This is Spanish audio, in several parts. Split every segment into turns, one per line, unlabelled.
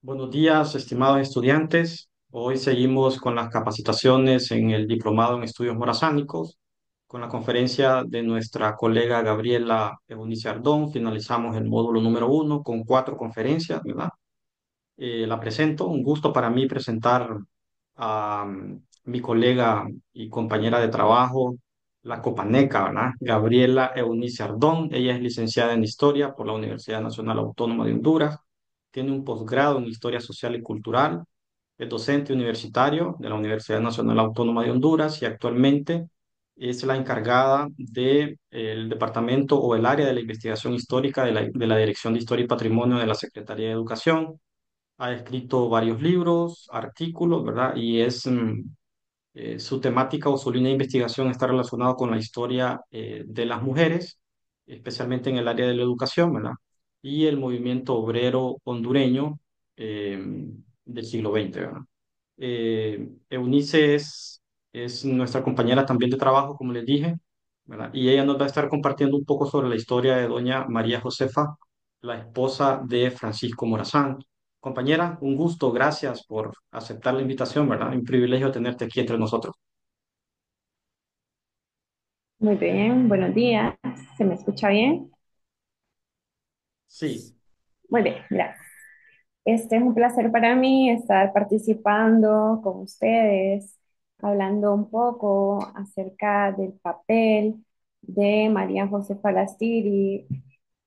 Buenos días, estimados estudiantes. Hoy seguimos con las capacitaciones en el Diplomado en Estudios Morazánicos, con la conferencia de nuestra colega Gabriela Eunice Ardón. Finalizamos el módulo número 1 con 4 conferencias, ¿verdad? La presento. Un gusto para mí presentar a mi colega y compañera de trabajo, la copaneca, ¿verdad? Gabriela Eunice Ardón. Ella es licenciada en Historia por la Universidad Nacional Autónoma de Honduras. Tiene un posgrado en Historia Social y Cultural. Es docente universitario de la Universidad Nacional Autónoma de Honduras y actualmente es la encargada del departamento o el área de la investigación histórica de la Dirección de Historia y Patrimonio de la Secretaría de Educación. Ha escrito varios libros, artículos, ¿verdad? Y su temática o su línea de investigación está relacionada con la historia de las mujeres, especialmente en el área de la educación, ¿verdad? Y el movimiento obrero hondureño eh, del siglo XX, ¿verdad? Eunice es nuestra compañera también de trabajo, como les dije, ¿verdad? Y ella nos va a estar compartiendo un poco sobre la historia de doña María Josefa, la esposa de Francisco Morazán. Compañera, un gusto, gracias por aceptar la invitación, ¿verdad? Un privilegio tenerte aquí entre nosotros.
Muy bien, buenos días. ¿Se me escucha bien?
Sí,
Muy bien, gracias. Este es un placer para mí estar participando con ustedes, hablando un poco acerca del papel de María José Falastiri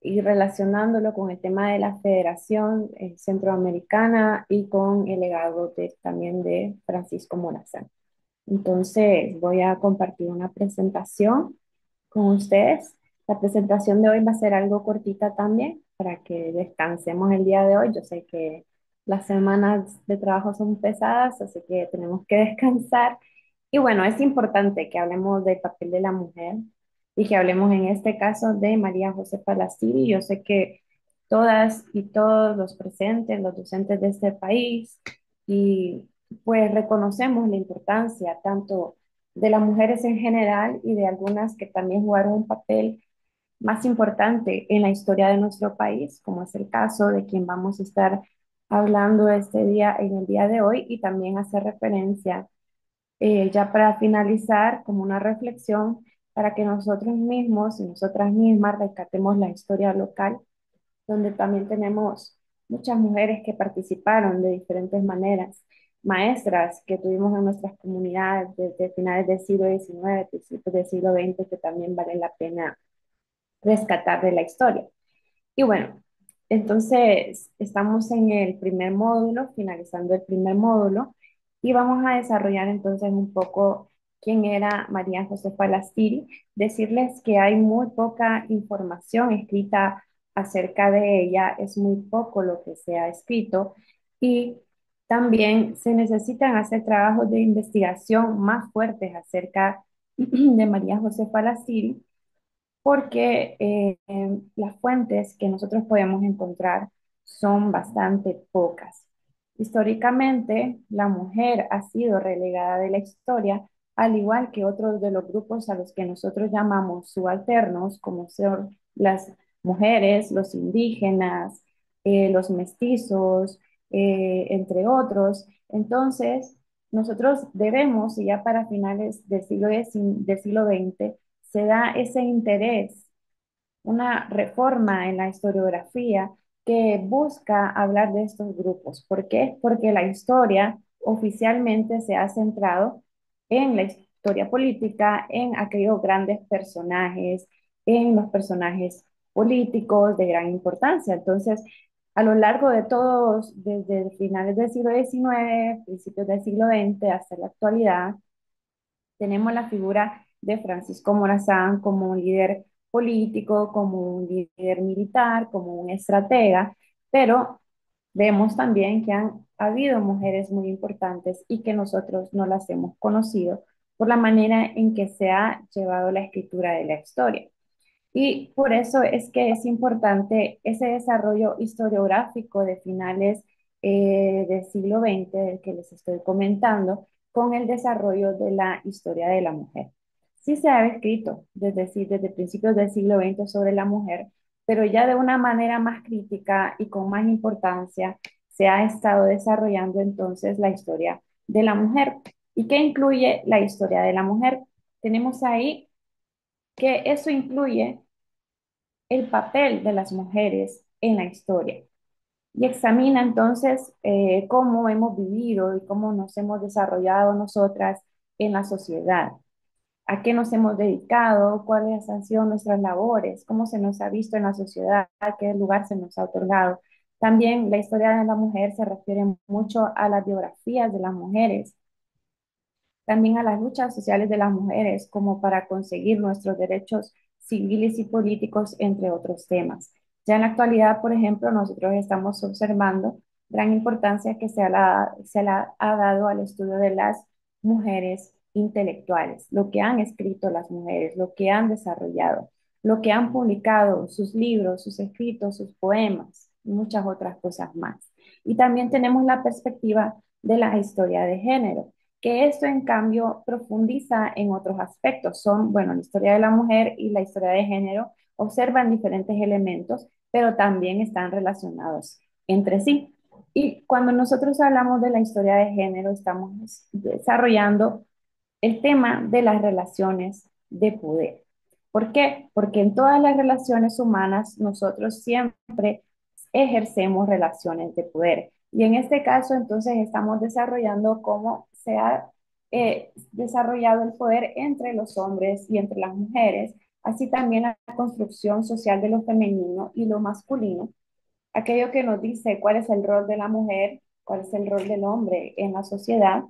y relacionándolo con el tema de la Federación Centroamericana y con el legado también de Francisco Morazán. Entonces, voy a compartir una presentación con ustedes. La presentación de hoy va a ser algo cortita también para que descansemos el día de hoy. Yo sé que las semanas de trabajo son pesadas, así que tenemos que descansar. Y bueno, es importante que hablemos del papel de la mujer y que hablemos en este caso de María José Palastiri. Yo sé que todas y todos los presentes, los docentes de este país, y pues reconocemos la importancia tanto de las mujeres en general y de algunas que también jugaron un papel más importante en la historia de nuestro país, como es el caso de quien vamos a estar hablando este día, en el día de hoy, y también hacer referencia, ya para finalizar, como una reflexión para que nosotros mismos y nosotras mismas rescatemos la historia local, donde también tenemos muchas mujeres que participaron de diferentes maneras, maestras que tuvimos en nuestras comunidades desde finales del siglo XIX, principios del siglo XX, que también vale la pena rescatar de la historia. Y bueno, entonces estamos en el primer módulo, finalizando el primer módulo, y vamos a desarrollar entonces un poco quién era María José Falastiri, decirles que hay muy poca información escrita acerca de ella, es muy poco lo que se ha escrito, y también se necesitan hacer trabajos de investigación más fuertes acerca de María José Falastiri, porque las fuentes que nosotros podemos encontrar son bastante pocas. Históricamente, la mujer ha sido relegada de la historia, al igual que otros de los grupos a los que nosotros llamamos subalternos, como son las mujeres, los indígenas, los mestizos, entre otros. Entonces, nosotros debemos, y ya para finales del siglo XX, se da ese interés, una reforma en la historiografía que busca hablar de estos grupos. ¿Por qué? Porque la historia oficialmente se ha centrado en la historia política, en aquellos grandes personajes, en los personajes políticos de gran importancia. Entonces, a lo largo de todos, desde finales del siglo XIX, principios del siglo XX hasta la actualidad, tenemos la figura de Francisco Morazán como un líder político, como un líder militar, como un estratega, pero vemos también que han habido mujeres muy importantes y que nosotros no las hemos conocido por la manera en que se ha llevado la escritura de la historia. Y por eso es que es importante ese desarrollo historiográfico de finales del siglo XX, del que les estoy comentando, con el desarrollo de la historia de la mujer. Sí se ha escrito desde principios del siglo XX sobre la mujer, pero ya de una manera más crítica y con más importancia se ha estado desarrollando entonces la historia de la mujer. ¿Y qué incluye la historia de la mujer? Tenemos ahí que eso incluye el papel de las mujeres en la historia y examina entonces cómo hemos vivido y cómo nos hemos desarrollado nosotras en la sociedad, a qué nos hemos dedicado, cuáles han sido nuestras labores, cómo se nos ha visto en la sociedad, qué lugar se nos ha otorgado. También la historia de la mujer se refiere mucho a las biografías de las mujeres, también a las luchas sociales de las mujeres como para conseguir nuestros derechos civiles y políticos, entre otros temas. Ya en la actualidad, por ejemplo, nosotros estamos observando gran importancia que se la ha dado al estudio de las mujeres intelectuales, lo que han escrito las mujeres, lo que han desarrollado, lo que han publicado, sus libros, sus escritos, sus poemas y muchas otras cosas más. Y también tenemos la perspectiva de la historia de género, que esto en cambio profundiza en otros aspectos. Son, bueno, la historia de la mujer y la historia de género observan diferentes elementos, pero también están relacionados entre sí. Y cuando nosotros hablamos de la historia de género, estamos desarrollando el tema de las relaciones de poder. ¿Por qué? Porque en todas las relaciones humanas nosotros siempre ejercemos relaciones de poder. Y en este caso, entonces, estamos desarrollando cómo se ha desarrollado el poder entre los hombres y entre las mujeres, así también la construcción social de lo femenino y lo masculino, aquello que nos dice cuál es el rol de la mujer, cuál es el rol del hombre en la sociedad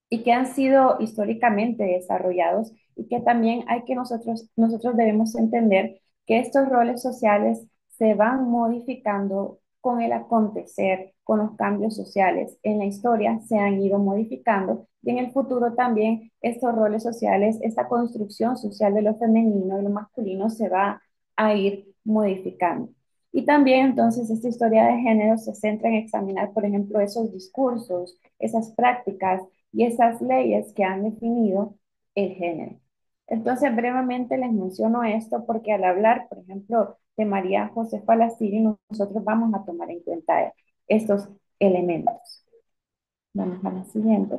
y que han sido históricamente desarrollados y que también hay que nosotros debemos entender que estos roles sociales se van modificando con el acontecer, con los cambios sociales. En la historia se han ido modificando y en el futuro también estos roles sociales, esta construcción social de lo femenino y lo masculino se va a ir modificando. Y también entonces esta historia de género se centra en examinar, por ejemplo, esos discursos, esas prácticas y esas leyes que han definido el género. Entonces, brevemente les menciono esto porque al hablar, por ejemplo, de María Josefa Lastiri, nosotros vamos a tomar en cuenta estos elementos. Vamos a la siguiente.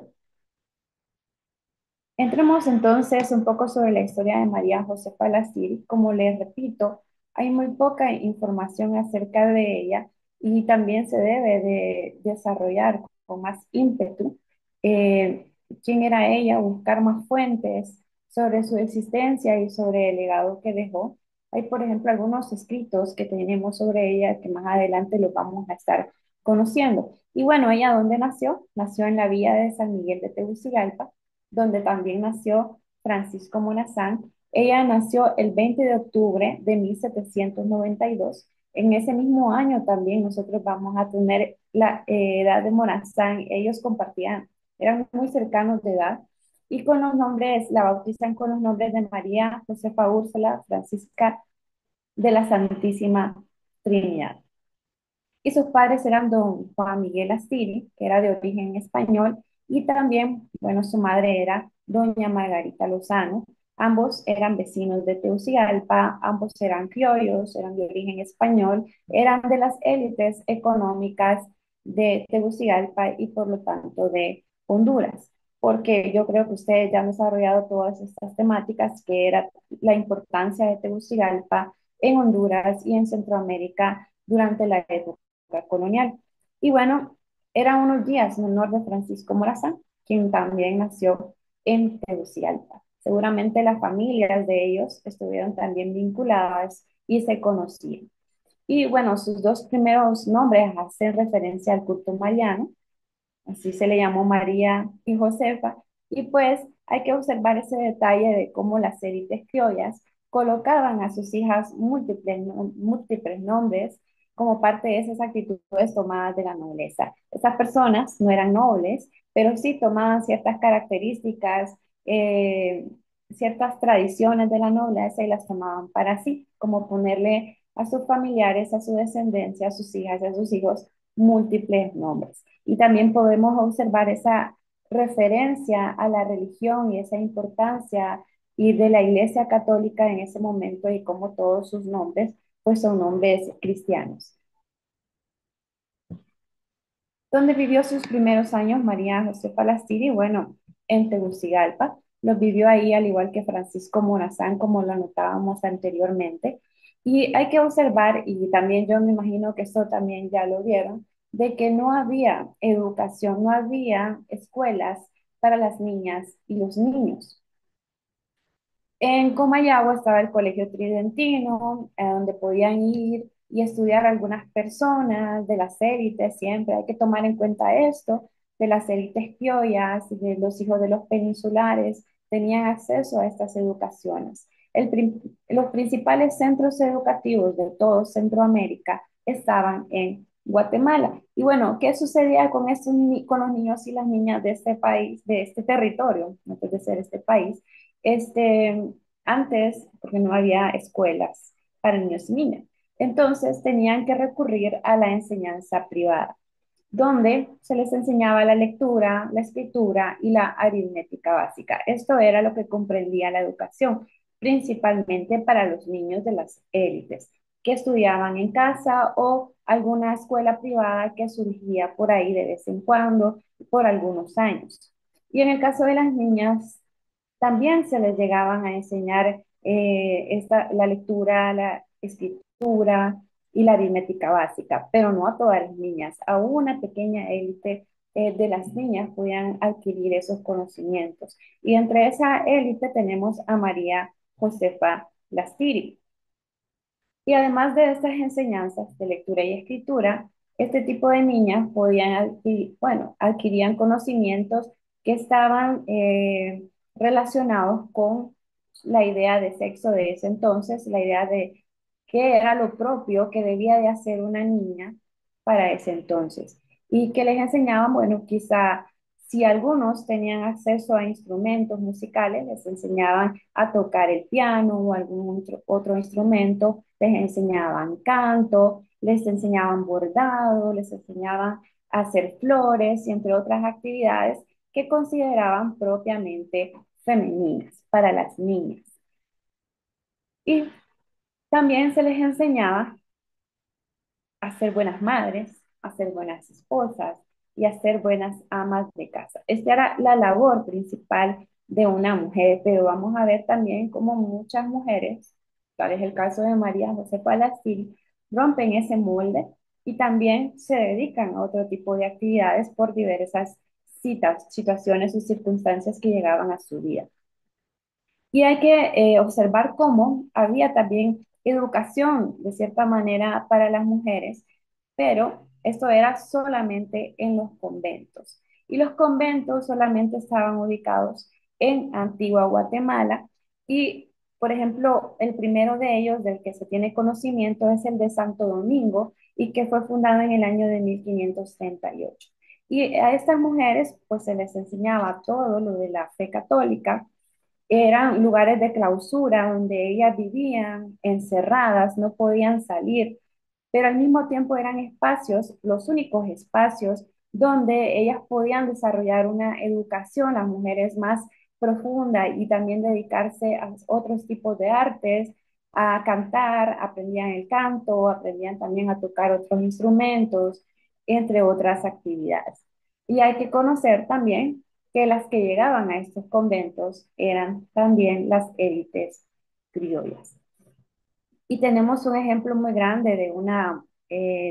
Entremos entonces un poco sobre la historia de María Josefa Lassiri. Como les repito, hay muy poca información acerca de ella y también se debe de desarrollar con más ímpetu quién era ella, buscar más fuentes sobre su existencia y sobre el legado que dejó. Hay, por ejemplo, algunos escritos que tenemos sobre ella que más adelante los vamos a estar conociendo. Y bueno, ella, ¿dónde nació? Nació en la villa de San Miguel de Tegucigalpa, donde también nació Francisco Morazán. Ella nació el 20 de octubre de 1792. En ese mismo año también nosotros vamos a tener la edad de Morazán. Ellos compartían, eran muy cercanos de edad. Y con los nombres, la bautizan con los nombres de María Josefa Úrsula Francisca de la Santísima Trinidad. Y sus padres eran don Juan Miguel Astiri, que era de origen español, y también, bueno, su madre era doña Margarita Lozano. Ambos eran vecinos de Tegucigalpa, ambos eran criollos, eran de origen español, eran de las élites económicas de Tegucigalpa y por lo tanto de Honduras, porque yo creo que ustedes ya han desarrollado todas estas temáticas, que era la importancia de Tegucigalpa en Honduras y en Centroamérica durante la época colonial. Y bueno, eran unos días en honor de Francisco Morazán, quien también nació en Tegucigalpa. Seguramente las familias de ellos estuvieron también vinculadas y se conocían. Y bueno, sus dos primeros nombres hacen referencia al culto mariano, así se le llamó María y Josefa, y pues hay que observar ese detalle de cómo las élites criollas colocaban a sus hijas múltiples nombres como parte de esas actitudes tomadas de la nobleza. Estas personas no eran nobles, pero sí tomaban ciertas características, ciertas tradiciones de la nobleza y las tomaban para sí, como ponerle a sus familiares, a su descendencia, a sus hijas, a sus hijos múltiples nombres. Y también podemos observar esa referencia a la religión y esa importancia y de la Iglesia Católica en ese momento y como todos sus nombres pues son nombres cristianos. donde vivió sus primeros años María José Falastiri, bueno, en Tegucigalpa. Los vivió ahí al igual que Francisco Morazán, como lo anotábamos anteriormente. Y hay que observar, y también yo me imagino que esto también ya lo vieron, de que no había educación, no había escuelas para las niñas y los niños. En Comayagua estaba el Colegio Tridentino, donde podían ir y estudiar algunas personas de las élites, siempre hay que tomar en cuenta esto, de las élites criollas, de los hijos de los peninsulares, tenían acceso a estas educaciones. Los principales centros educativos de todo Centroamérica estaban en Guatemala. Y bueno, ¿qué sucedía con, con los niños y las niñas de este país, de este territorio, antes de ser este país? Este, Antes, porque no había escuelas para niños y niñas, entonces tenían que recurrir a la enseñanza privada, donde se les enseñaba la lectura, la escritura y la aritmética básica. Esto era lo que comprendía la educación, principalmente para los niños de las élites, que estudiaban en casa o alguna escuela privada que surgía por ahí de vez en cuando, por algunos años. Y en el caso de las niñas, también se les llegaban a enseñar la lectura, la escritura y la aritmética básica, pero no a todas las niñas. A una pequeña élite de las niñas podían adquirir esos conocimientos. Y entre esa élite tenemos a María Josefa Lastiri. Y además de estas enseñanzas de lectura y escritura, este tipo de niñas podían adquirir, bueno, adquirían conocimientos que estaban relacionados con la idea de sexo de ese entonces, la idea de qué era lo propio que debía de hacer una niña para ese entonces. Y que les enseñaban, bueno, quizá si algunos tenían acceso a instrumentos musicales, les enseñaban a tocar el piano o algún otro instrumento, les enseñaban canto, les enseñaban bordado, les enseñaban a hacer flores y entre otras actividades que consideraban propiamente femeninas para las niñas. Y también se les enseñaba a ser buenas madres, a ser buenas esposas y a ser buenas amas de casa. Esta era la labor principal de una mujer, pero vamos a ver también cómo muchas mujeres, tal es el caso de María José Palacil, rompen ese molde y también se dedican a otro tipo de actividades por diversas situaciones y circunstancias que llegaban a su vida. Y hay que observar cómo había también educación, de cierta manera, para las mujeres, pero esto era solamente en los conventos. Y los conventos solamente estaban ubicados en Antigua Guatemala. Y, por ejemplo, el primero de ellos, del que se tiene conocimiento, es el de Santo Domingo y que fue fundado en el año de 1538. Y a estas mujeres, pues se les enseñaba todo lo de la fe católica, eran lugares de clausura donde ellas vivían encerradas, no podían salir, pero al mismo tiempo eran espacios, los únicos espacios donde ellas podían desarrollar una educación, las mujeres más profunda y también dedicarse a otros tipos de artes, a cantar, aprendían el canto, aprendían también a tocar otros instrumentos, entre otras actividades. Y hay que conocer también que las que llegaban a estos conventos eran también las élites criollas. Y tenemos un ejemplo muy grande de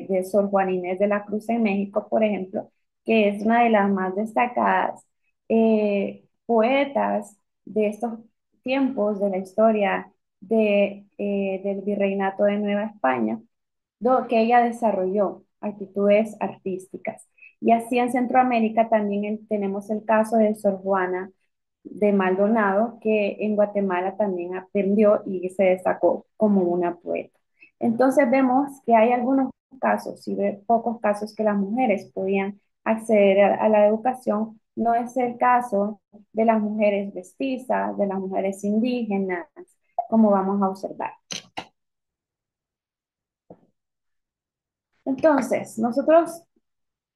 de Sor Juana Inés de la Cruz en México, por ejemplo, que es una de las más destacadas poetas de estos tiempos de la historia del virreinato de Nueva España, que ella desarrolló actitudes artísticas. Y así en Centroamérica también tenemos el caso de Sor Juana de Maldonado, que en Guatemala también aprendió y se destacó como una poeta. Entonces vemos que hay algunos casos, y pocos casos que las mujeres podían acceder a la educación. No es el caso de las mujeres mestizas, de las mujeres indígenas, como vamos a observar. Entonces, nosotros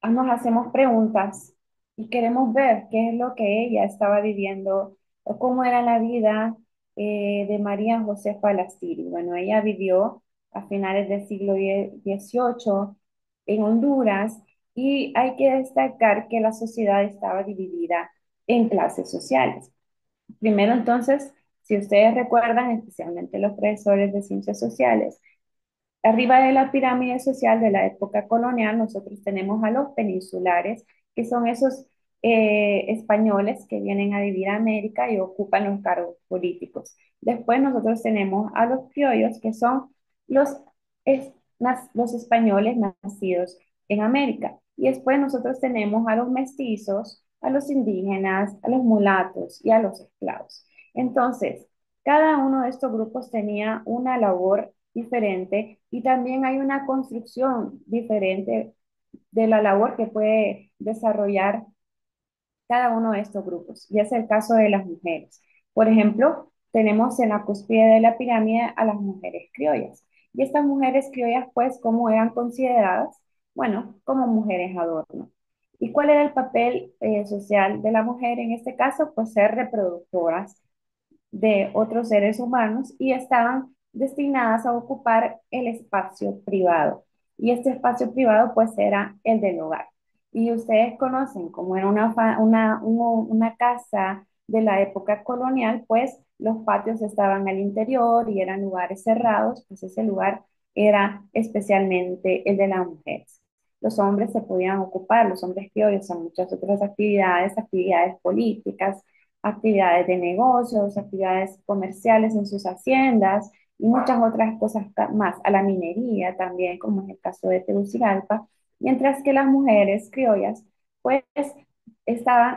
nos hacemos preguntas y queremos ver qué es lo que ella estaba viviendo o cómo era la vida de María José Falastiri. Bueno, ella vivió a finales del siglo XVIII en Honduras Y hay que destacar que la sociedad estaba dividida en clases sociales. Primero, entonces, si ustedes recuerdan, especialmente los profesores de ciencias sociales, arriba de la pirámide social de la época colonial, nosotros tenemos a los peninsulares, que son esos españoles que vienen a vivir a América y ocupan los cargos políticos. Después nosotros tenemos a los criollos, que son los, los españoles nacidos en América. Y después nosotros tenemos a los mestizos, a los indígenas, a los mulatos y a los esclavos. Entonces, cada uno de estos grupos tenía una labor diferente y también hay una construcción diferente de la labor que puede desarrollar cada uno de estos grupos. Y es el caso de las mujeres. Por ejemplo, tenemos en la cúspide de la pirámide a las mujeres criollas. Y estas mujeres criollas, pues, ¿cómo eran consideradas? Bueno, como mujeres adorno. ¿Y cuál era el papel social de la mujer en este caso? Pues ser reproductoras de otros seres humanos y estaban destinadas a ocupar el espacio privado. Y este espacio privado pues era el del hogar. Y ustedes conocen como era una casa de la época colonial, pues los patios estaban al interior y eran lugares cerrados, pues ese lugar era especialmente el de las mujeres. Los hombres se podían ocupar, los hombres criollos, en muchas otras actividades, actividades políticas, actividades de negocios, actividades comerciales en sus haciendas y muchas otras cosas más, a la minería también, como es el caso de Tegucigalpa, mientras que las mujeres criollas, pues,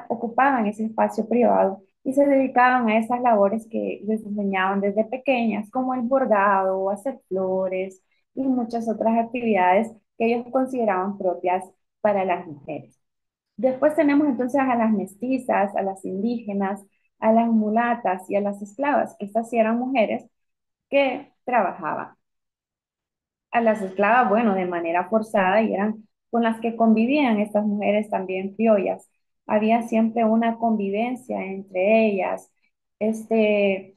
ocupaban ese espacio privado y se dedicaban a esas labores que les enseñaban desde pequeñas, como el bordado, hacer flores y muchas otras actividades que ellos consideraban propias para las mujeres. Después tenemos entonces a las mestizas, a las indígenas, a las mulatas y a las esclavas. Estas sí eran mujeres que trabajaban. A las esclavas, bueno, de manera forzada y eran con las que convivían estas mujeres también criollas. Había siempre una convivencia entre ellas. Este,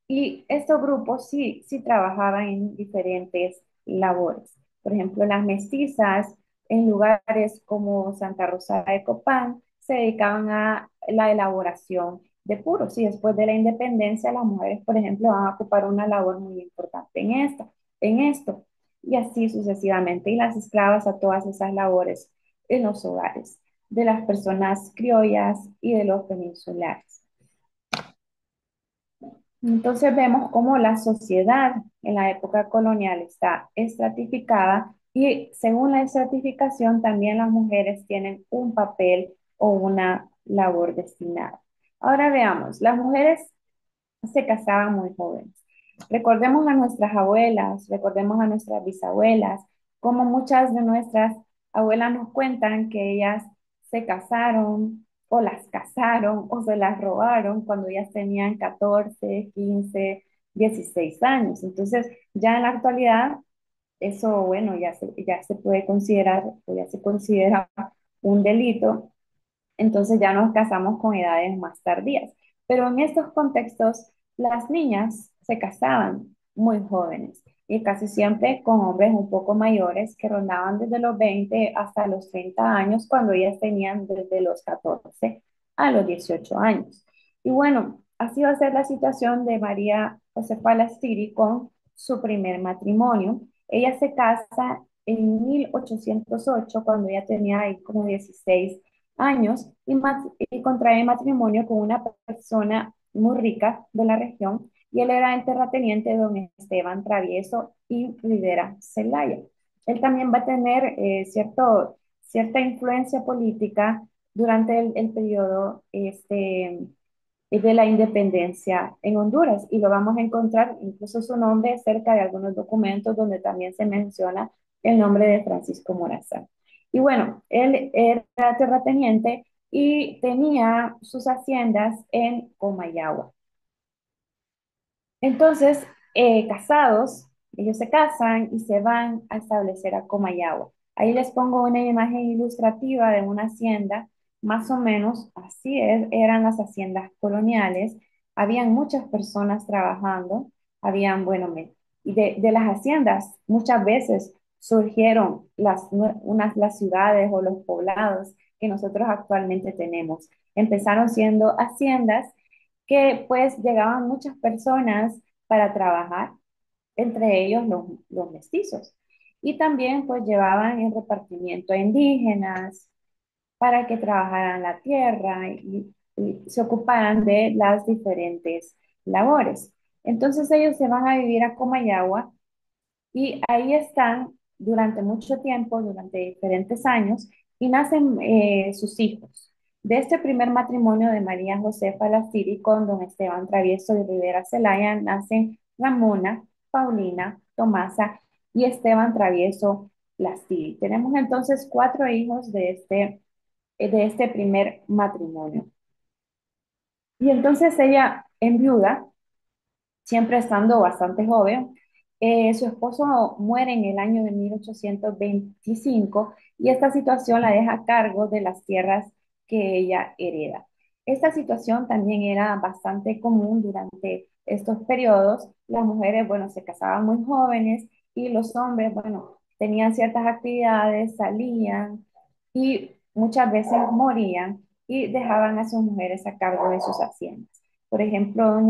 y estos grupos sí trabajaban en diferentes labores. Por ejemplo, las mestizas en lugares como Santa Rosa de Copán se dedicaban a la elaboración de puros y después de la independencia las mujeres, por ejemplo, van a ocupar una labor muy importante en esto y así sucesivamente. Y las esclavas a todas esas labores en los hogares de las personas criollas y de los peninsulares. Entonces vemos cómo la sociedad en la época colonial está estratificada y según la estratificación también las mujeres tienen un papel o una labor destinada. Ahora veamos, las mujeres se casaban muy jóvenes. Recordemos a nuestras abuelas, recordemos a nuestras bisabuelas, como muchas de nuestras abuelas nos cuentan que ellas se casaron o las casaron o se las robaron cuando ellas tenían 14, 15, 16 años. Entonces, ya en la actualidad, eso, bueno, ya se puede considerar o ya se considera un delito, entonces ya nos casamos con edades más tardías. Pero en estos contextos, las niñas se casaban muy jóvenes y casi siempre con hombres un poco mayores que rondaban desde los 20 hasta los 30 años, cuando ellas tenían desde los 14 a los 18 años. Y bueno, así va a ser la situación de María Josefa Lastiri con su primer matrimonio. Ella se casa en 1808, cuando ella tenía ahí como 16 años y contrae matrimonio con una persona muy rica de la región y él era el terrateniente don Esteban Travieso y Rivera Zelaya. Él también va a tener cierta influencia política durante el periodo de la independencia en Honduras y lo vamos a encontrar incluso su nombre cerca de algunos documentos donde también se menciona el nombre de Francisco Morazán. Y bueno, él era terrateniente y tenía sus haciendas en Comayagua. Entonces, casados, ellos se casan y se van a establecer a Comayagua. Ahí les pongo una imagen ilustrativa de una hacienda, más o menos así eran las haciendas coloniales. Habían muchas personas trabajando, habían, bueno, y de las haciendas muchas veces surgieron las ciudades o los poblados que nosotros actualmente tenemos. Empezaron siendo haciendas que pues llegaban muchas personas para trabajar, entre ellos los mestizos. Y también pues llevaban el repartimiento a indígenas para que trabajaran la tierra y se ocuparan de las diferentes labores. Entonces ellos se van a vivir a Comayagua y ahí están durante mucho tiempo, durante diferentes años, y nacen sus hijos. De este primer matrimonio de María Josefa Lastiri con don Esteban Travieso de Rivera Celaya nacen Ramona, Paulina, Tomasa y Esteban Travieso Lastiri. Tenemos entonces cuatro hijos de este primer matrimonio. Y entonces ella enviuda siempre estando bastante joven. Su esposo muere en el año de 1825 y esta situación la deja a cargo de las tierras que ella hereda. Esta situación también era bastante común durante estos periodos. Las mujeres, bueno, se casaban muy jóvenes y los hombres, bueno, tenían ciertas actividades, salían y muchas veces morían y dejaban a sus mujeres a cargo de sus haciendas. Por ejemplo,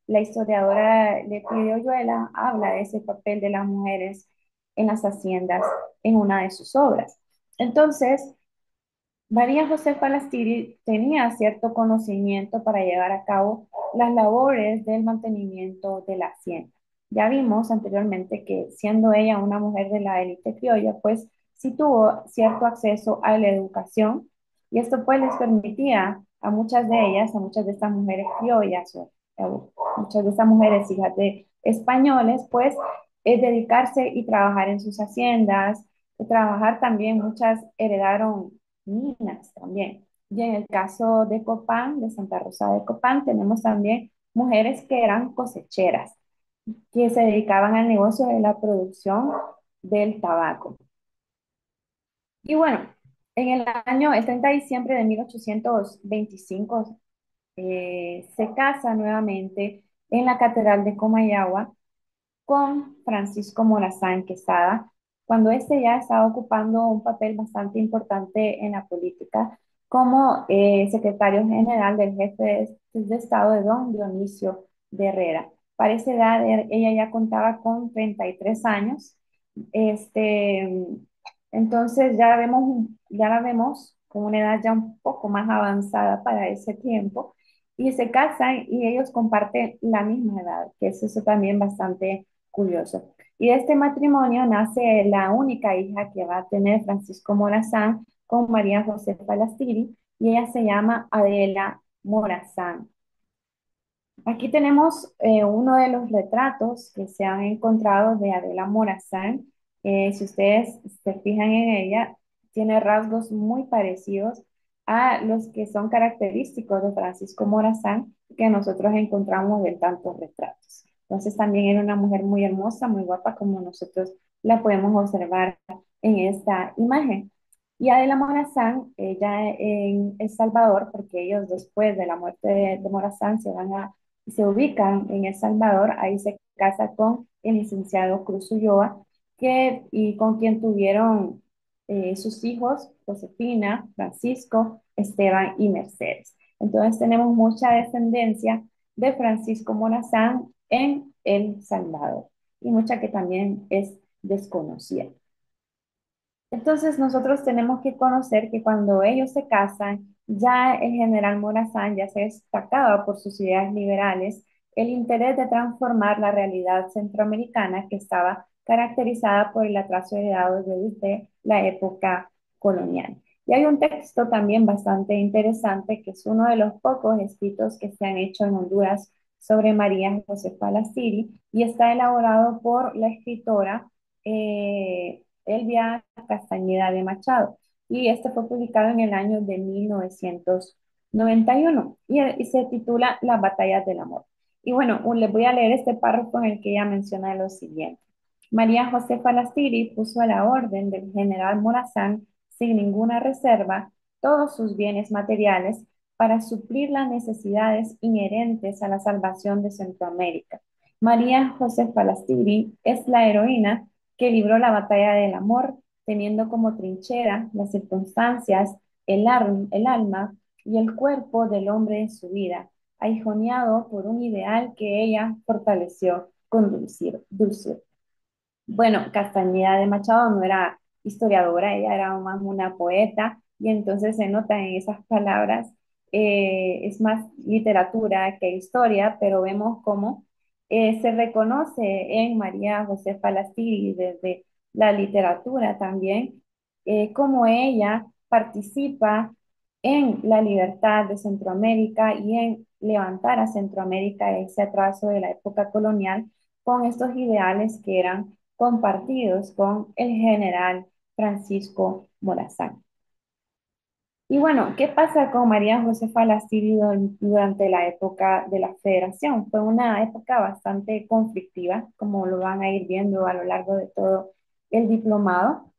la historiadora Leti Oyuela habla de ese papel de las mujeres en las haciendas en una de sus obras. Entonces, María José Palastiri tenía cierto conocimiento para llevar a cabo las labores del mantenimiento de la hacienda. Ya vimos anteriormente que siendo ella una mujer de la élite criolla, pues sí tuvo cierto acceso a la educación y esto pues les permitía a muchas de ellas, a muchas de estas mujeres criollas o muchas de estas mujeres hijas de españoles, pues dedicarse y trabajar en sus haciendas, trabajar también, muchas heredaron minas también. Y en el caso de Copán, de Santa Rosa de Copán, tenemos también mujeres que eran cosecheras, que se dedicaban al negocio de la producción del tabaco. Y bueno, el 30 de diciembre de 1825, se casa nuevamente en la Catedral de Comayagua con Francisco Morazán Quesada, cuando este ya estaba ocupando un papel bastante importante en la política como secretario general del jefe de Estado de don Dionisio de Herrera. Para esa edad, ella ya contaba con 33 años. Este, entonces ya la vemos con una edad ya un poco más avanzada para ese tiempo y se casan y ellos comparten la misma edad, que es eso también bastante curioso. Y de este matrimonio nace la única hija que va a tener Francisco Morazán con María José Palastiri y ella se llama Adela Morazán. Aquí tenemos uno de los retratos que se han encontrado de Adela Morazán. Si ustedes se fijan en ella, tiene rasgos muy parecidos a los que son característicos de Francisco Morazán que nosotros encontramos en tantos retratos. Entonces también era una mujer muy hermosa, muy guapa, como nosotros la podemos observar en esta imagen. Y Adela Morazán, ella en El Salvador, porque ellos después de la muerte de Morazán se ubican en El Salvador, ahí se casa con el licenciado Cruz Ulloa, y con quien tuvieron sus hijos, Josefina, Francisco, Esteban y Mercedes. Entonces tenemos mucha descendencia de Francisco Morazán en El Salvador y mucha que también es desconocida. Entonces nosotros tenemos que conocer que cuando ellos se casan, ya el general Morazán ya se destacaba por sus ideas liberales, el interés de transformar la realidad centroamericana que estaba caracterizada por el atraso heredado desde la época colonial. Y hay un texto también bastante interesante que es uno de los pocos escritos que se han hecho en Honduras sobre María Josefa Lastiri y está elaborado por la escritora Elvia Castañeda de Machado. Y este fue publicado en el año de 1991 y se titula Las batallas del amor. Y bueno, les voy a leer este párrafo en el que ella menciona lo siguiente. María Josefa Lastiri puso a la orden del general Morazán, sin ninguna reserva, todos sus bienes materiales para suplir las necesidades inherentes a la salvación de Centroamérica. María Josefa Lastiri es la heroína que libró la batalla del amor, teniendo como trinchera las circunstancias, el alma y el cuerpo del hombre en su vida, aguijoneado por un ideal que ella fortaleció con dulzura. Bueno, Castañeda de Machado no era historiadora, ella era más una poeta y entonces se nota en esas palabras, es más literatura que historia, pero vemos cómo se reconoce en María José Falastiri desde la literatura también, cómo ella participa en la libertad de Centroamérica y en levantar a Centroamérica de ese atraso de la época colonial con estos ideales que eran compartidos con el general Francisco Morazán. Y bueno, ¿qué pasa con María Josefa Lastiri durante la época de la Federación? Fue una época bastante conflictiva, como lo van a ir viendo a lo largo de todo el diplomado.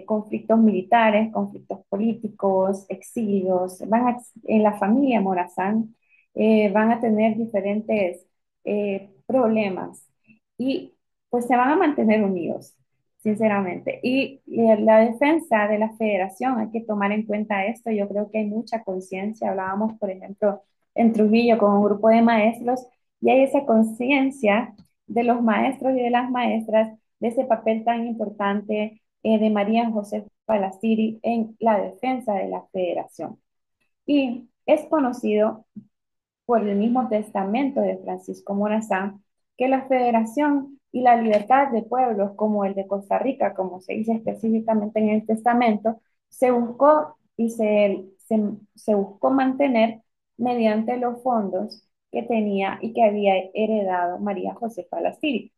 Conflictos militares, conflictos políticos, exilios, en la familia Morazán van a tener diferentes problemas y pues se van a mantener unidos sinceramente. Y la defensa de la federación, hay que tomar en cuenta esto, yo creo que hay mucha conciencia, hablábamos, por ejemplo, en Trujillo con un grupo de maestros, y hay esa conciencia de los maestros y de las maestras de ese papel tan importante de María José Palastiri en la defensa de la federación. Y es conocido por el mismo testamento de Francisco Morazán, que la federación y la libertad de pueblos como el de Costa Rica, como se dice específicamente en el testamento, se buscó y se buscó mantener mediante los fondos que tenía y que había heredado María Josefa Lastiri.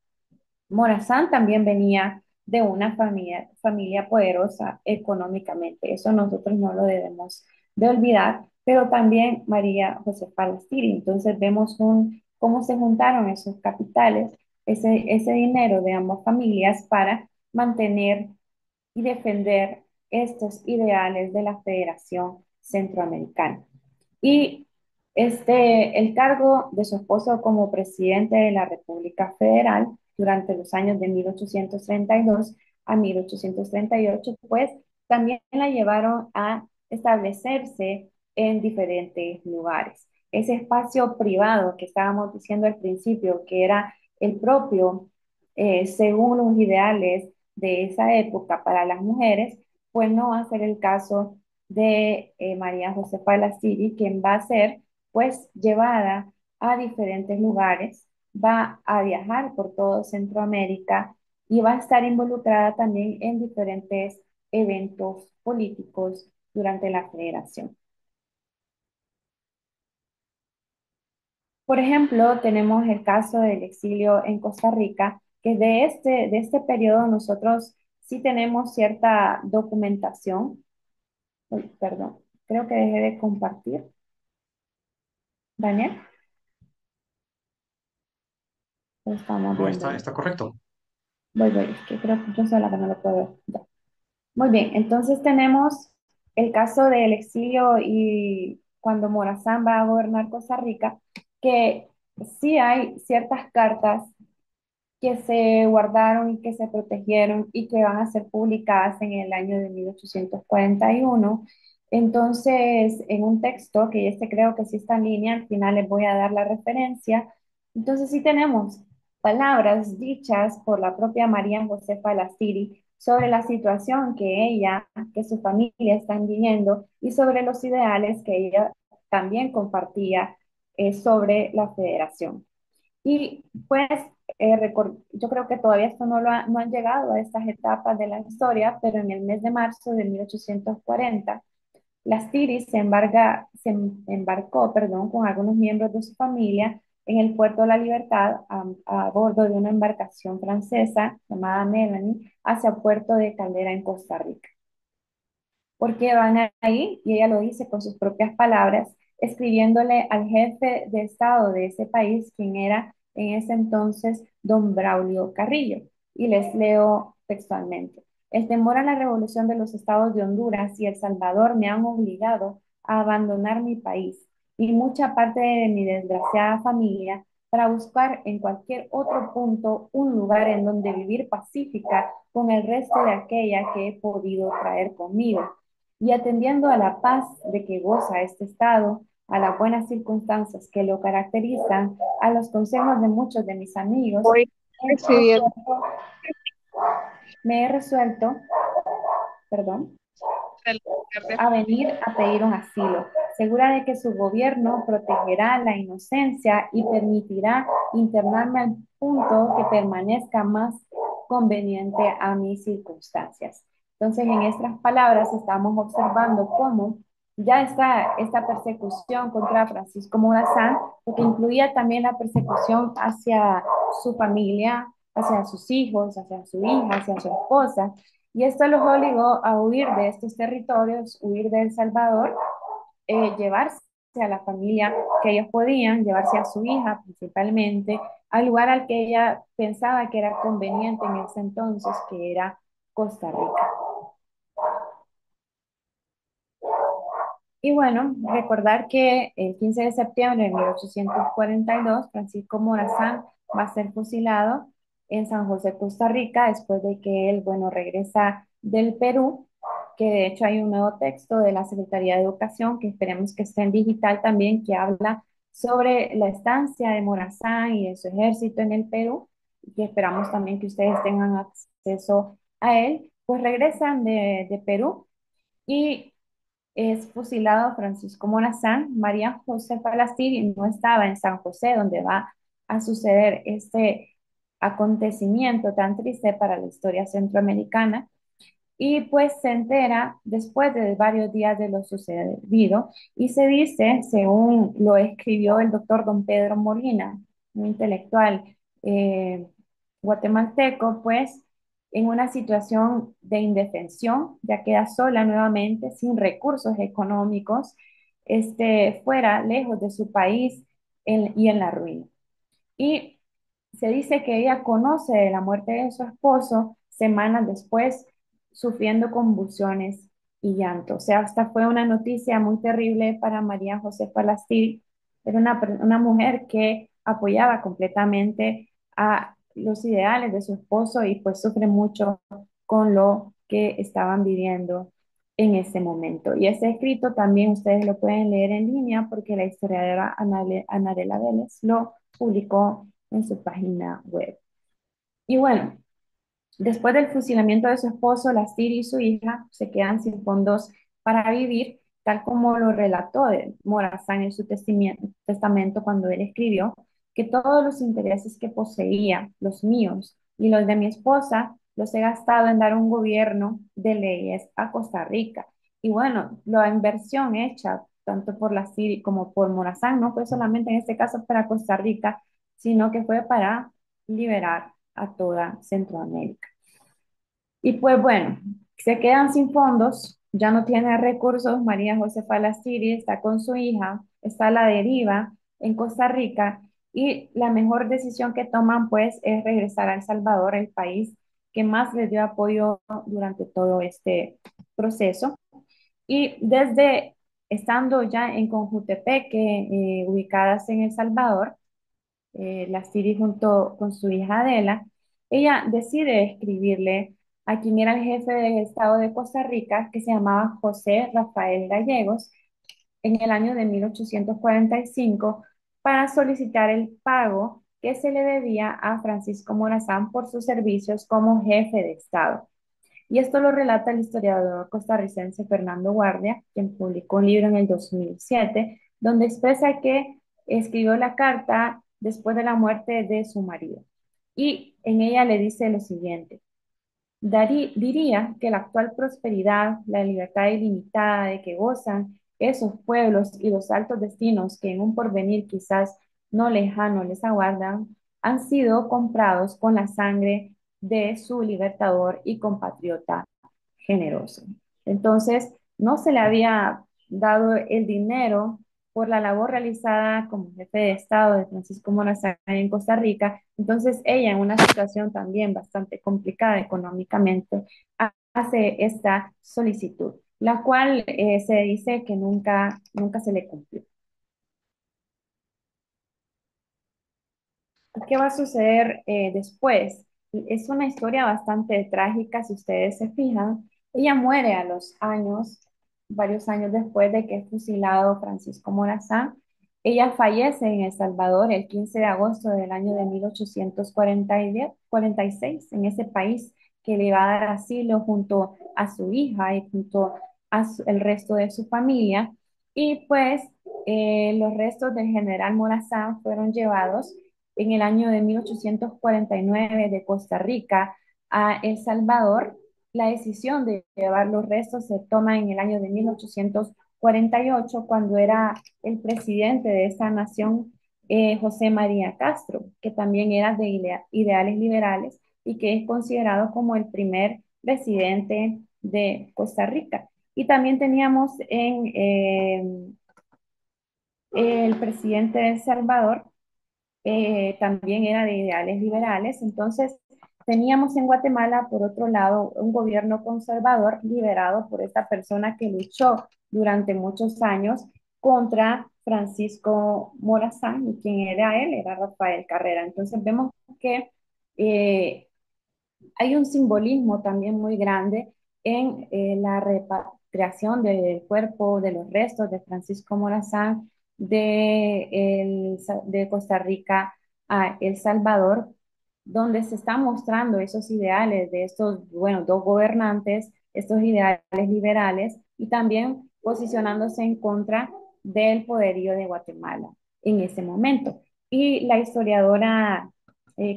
Morazán también venía de una familia poderosa económicamente. Eso nosotros no lo debemos de olvidar, pero también María José Palastiri. Entonces vemos cómo se juntaron esos capitales, ese dinero de ambas familias para mantener y defender estos ideales de la Federación Centroamericana. Y el cargo de su esposo como presidente de la República Federal durante los años de 1832 a 1838, pues también la llevaron a establecerse en diferentes lugares. Ese espacio privado que estábamos diciendo al principio, que era el propio, según los ideales de esa época para las mujeres, pues no va a ser el caso de María Josefa Lastiri, quien va a ser pues llevada a diferentes lugares, va a viajar por todo Centroamérica y va a estar involucrada también en diferentes eventos políticos durante la federación. Por ejemplo, tenemos el caso del exilio en Costa Rica, que de este periodo nosotros sí tenemos cierta documentación. Uy, perdón, creo que dejé de compartir. Daniel, lo estamos
No,
viendo.
está correcto.
Voy, es que creo que yo soy la que no lo puedo ver. Ya. Muy bien, entonces tenemos el caso del exilio y cuando Morazán va a gobernar Costa Rica, que sí hay ciertas cartas que se guardaron y que se protegieron y que van a ser publicadas en el año de 1841. Entonces, en un texto, que este creo que sí está en línea, al final les voy a dar la referencia. Entonces, sí tenemos palabras dichas por la propia María Josefa Lastiri sobre la situación que ella, que su familia están viviendo y sobre los ideales que ella también compartía sobre la federación. Y pues yo creo que todavía esto no han llegado a estas etapas de la historia, pero en el mes de marzo de 1840, las Tiris embarcó, perdón, con algunos miembros de su familia en el puerto de la Libertad a bordo de una embarcación francesa llamada Melanie hacia Puerto de Caldera en Costa Rica. Porque van ahí, y ella lo dice con sus propias palabras, escribiéndole al jefe de Estado de ese país, quien era en ese entonces don Braulio Carrillo. Y les leo textualmente. El temor a la revolución de los estados de Honduras y El Salvador me han obligado a abandonar mi país y mucha parte de mi desgraciada familia para buscar en cualquier otro punto un lugar en donde vivir pacífica con el resto de aquella que he podido traer conmigo. Y atendiendo a la paz de que goza este estado, a las buenas circunstancias que lo caracterizan, a los consejos de muchos de mis amigos,
Voy recibiendo
me he resuelto, perdón,
el de
a venir a pedir un asilo, segura de que su gobierno protegerá la inocencia y permitirá internarme al punto que permanezca más conveniente a mis circunstancias. Entonces, en estas palabras estamos observando cómo ya está esta persecución contra Francisco Morazán, porque incluía también la persecución hacia su familia, hacia sus hijos, hacia su hija, hacia su esposa, y esto los obligó a huir de estos territorios, huir de El Salvador, llevarse a la familia que ellos podían, llevarse a su hija principalmente, al lugar al que ella pensaba que era conveniente en ese entonces, que era Costa Rica. Y bueno, recordar que el 15 de septiembre de 1842, Francisco Morazán va a ser fusilado en San José, Costa Rica, después de que él, bueno, regresa del Perú, que de hecho hay un nuevo texto de la Secretaría de Educación, que esperemos que esté en digital también, que habla sobre la estancia de Morazán y de su ejército en el Perú, y que esperamos también que ustedes tengan acceso a él. Pues regresan de Perú y es fusilado Francisco Morazán. María José Palastiri no estaba en San José, donde va a suceder este acontecimiento tan triste para la historia centroamericana. Y pues se entera después de varios días de lo sucedido y se dice, según lo escribió el doctor don Pedro Molina, un intelectual eh, guatemalteco, pues en una situación de indefensión, ya queda sola nuevamente, sin recursos económicos, fuera, lejos de su país y en la ruina. Y se dice que ella conoce de la muerte de su esposo semanas después, sufriendo convulsiones y llanto. O sea, esta fue una noticia muy terrible para María José Palastiri. Era una mujer que apoyaba completamente a los ideales de su esposo y pues sufre mucho con lo que estaban viviendo en ese momento. Y ese escrito también ustedes lo pueden leer en línea porque la historiadora Anarela Vélez lo publicó en su página web. Y bueno, después del fusilamiento de su esposo, Lastiri y su hija se quedan sin fondos para vivir, tal como lo relató Morazán en su testamento cuando él escribió que todos los intereses que poseía, los míos y los de mi esposa, los he gastado en dar un gobierno de leyes a Costa Rica. Y bueno, la inversión hecha tanto por Lastiri como por Morazán no fue solamente en este caso para Costa Rica, sino que fue para liberar a toda Centroamérica. Y pues bueno, se quedan sin fondos, ya no tiene recursos. María Josefa Lastiri está con su hija, está a la deriva en Costa Rica y la mejor decisión que toman pues es regresar a El Salvador, el país que más les dio apoyo durante todo este proceso. Y desde estando ya en Conjutepeque, ubicadas en El Salvador, la Siri junto con su hija Adela, ella decide escribirle a quien era el jefe del Estado de Costa Rica, que se llamaba José Rafael Gallegos, en el año de 1845, para solicitar el pago que se le debía a Francisco Morazán por sus servicios como jefe de Estado. Y esto lo relata el historiador costarricense Fernando Guardia, quien publicó un libro en el 2007, donde expresa que escribió la carta después de la muerte de su marido. Y en ella le dice lo siguiente: Diría que la actual prosperidad, la libertad ilimitada de que gozan esos pueblos y los altos destinos que en un porvenir quizás no lejano les aguardan, han sido comprados con la sangre de su libertador y compatriota generoso. Entonces, no se le había dado el dinero por la labor realizada como jefe de Estado de Francisco Morazán en Costa Rica. Entonces, ella, en una situación también bastante complicada económicamente, hace esta solicitud, la cual se dice que nunca se le cumplió. ¿qué va a suceder después? Es una historia bastante trágica, si ustedes se fijan. Ella muere a los años, varios años después de que es fusilado Francisco Morazán. Ella fallece en El Salvador el 15 de agosto del año de 1846, en ese país que le va a dar asilo junto a su hija y junto a el resto de su familia. Y pues los restos del general Morazán fueron llevados en el año de 1849 de Costa Rica a El Salvador. La decisión de llevar los restos se toma en el año de 1848, cuando era el presidente de esa nación, José María Castro, que también era de ideales liberales y que es considerado como el primer presidente de Costa Rica. Y también teníamos el presidente de El Salvador, también era de ideales liberales. Entonces, teníamos en Guatemala, por otro lado, un gobierno conservador liderado por esta persona que luchó durante muchos años contra Francisco Morazán, y quien era él, era Rafael Carrera. Entonces, vemos que eh, hay un simbolismo también muy grande en la repatriación del cuerpo, de los restos de Francisco Morazán de Costa Rica a El Salvador, donde se están mostrando esos ideales de estos, bueno, dos gobernantes, estos ideales liberales, y también posicionándose en contra del poderío de Guatemala en ese momento. Y la historiadora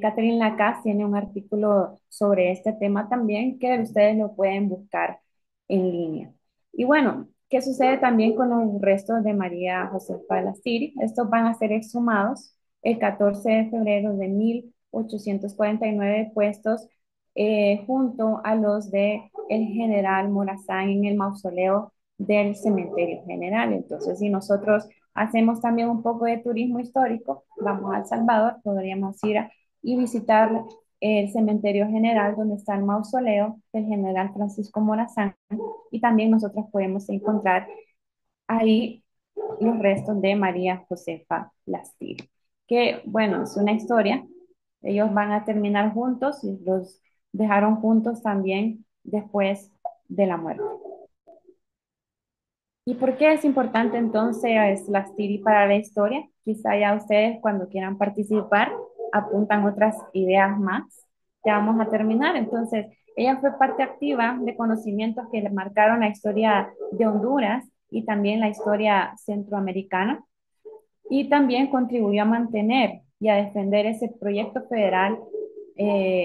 Catherine Lacasse tiene un artículo sobre este tema también, que ustedes lo pueden buscar en línea. Y bueno, ¿qué sucede también con los restos de María Josefa Lastiri? Estos van a ser exhumados el 14 de febrero de 1849, puestos junto a los de el general Morazán en el mausoleo del cementerio general. Entonces, si nosotros hacemos también un poco de turismo histórico, vamos a El Salvador, podríamos ir y visitar el cementerio general, donde está el mausoleo del general Francisco Morazán, y también nosotros podemos encontrar ahí los restos de María Josefa Lastir, que bueno, es una historia. Ellos van a terminar juntos y los dejaron juntos también después de la muerte. ¿Y por qué es importante entonces las TIRI para la historia? Quizá ya ustedes, cuando quieran participar, apuntan otras ideas más. Ya vamos a terminar. Entonces, ella fue parte activa de conocimientos que le marcaron la historia de Honduras y también la historia centroamericana, y también contribuyó a mantener y a defender ese proyecto federal,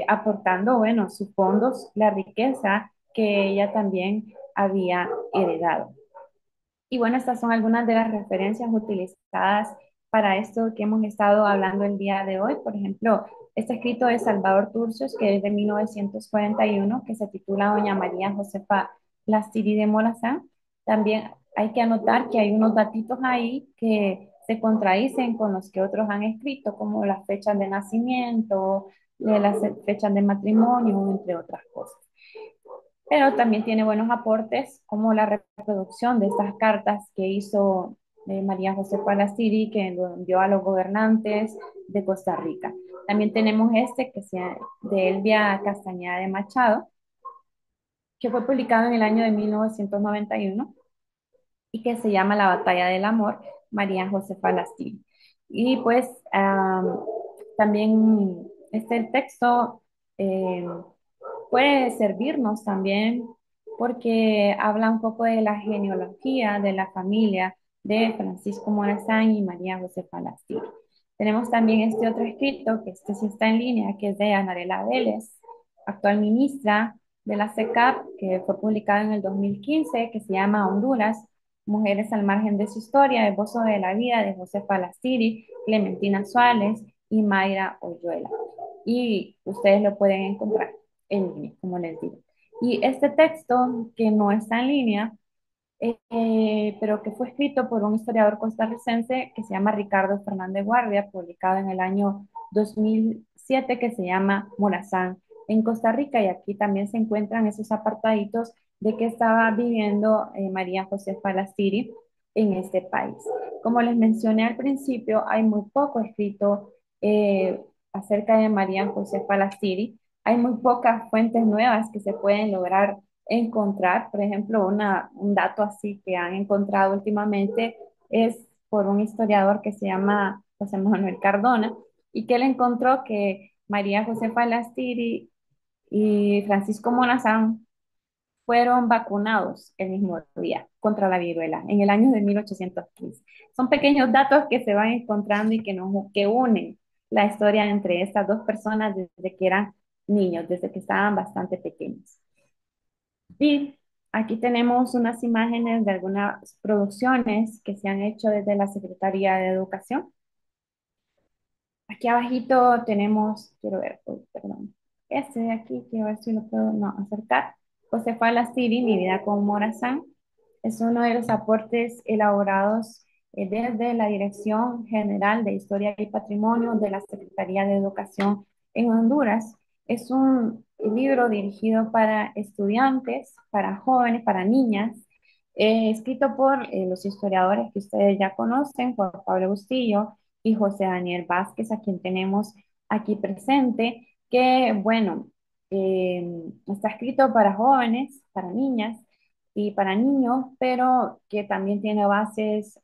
aportando, bueno, sus fondos, la riqueza que ella también había heredado. Y bueno, estas son algunas de las referencias utilizadas para esto que hemos estado hablando el día de hoy. Por ejemplo, este escrito de Salvador Turcios, que es de 1941, que se titula Doña María Josefa Lastiri de Morazán. También hay que anotar que hay unos datitos ahí que se contradicen con los que otros han escrito, como las fechas de nacimiento, las fechas de matrimonio, entre otras cosas. Pero también tiene buenos aportes, como la reproducción de estas cartas que hizo María José Palastiri, que lo envió a los gobernantes de Costa Rica. También tenemos este, que sea de Elvia Castañeda de Machado, que fue publicado en el año de 1991 y que se llama La Batalla del Amor, María José Palastiri. Y pues también este texto eh, puede servirnos también porque habla un poco de la genealogía de la familia de Francisco Morazán y María Josefa Lastir. Tenemos también este otro escrito, que este sí está en línea, que es de Anarela Vélez, actual ministra de la CECAP, que fue publicado en el 2015, que se llama Honduras, Mujeres al margen de su historia, Esbozo de la vida, de Josefa Lastiri, Clementina Suárez y Mayra Oyuela. Y ustedes lo pueden encontrar en línea, como les digo. Y este texto, que no está en línea, pero que fue escrito por un historiador costarricense que se llama Ricardo Fernández Guardia, publicado en el año 2007, que se llama Morazán en Costa Rica, y aquí también se encuentran esos apartaditos de que estaba viviendo María José Falastiri en este país. Como les mencioné al principio, hay muy poco escrito acerca de María José Palastiri. Hay muy pocas fuentes nuevas que se pueden lograr encontrar. Por ejemplo, un dato así que han encontrado últimamente es por un historiador que se llama José Manuel Cardona y que él encontró que María José Palastiri y Francisco Morazán fueron vacunados el mismo día contra la viruela en el año de 1815. Son pequeños datos que se van encontrando y que unen la historia entre estas dos personas desde que eran niños, desde que estaban bastante pequeños. Y aquí tenemos unas imágenes de algunas producciones que se han hecho desde la Secretaría de Educación. Aquí abajito tenemos, quiero ver, uy, perdón, este de aquí, quiero ver si lo puedo no, acercar. Josefa Lastiri, Mi vida con Morazán, es uno de los aportes elaborados desde la Dirección General de Historia y Patrimonio de la Secretaría de Educación en Honduras. Es un libro dirigido para estudiantes, para jóvenes, para niñas, escrito por los historiadores que ustedes ya conocen, por Pablo Bustillo y José Daniel Vázquez, a quien tenemos aquí presente, que, bueno, está escrito para jóvenes, para niñas y para niños, pero que también tiene bases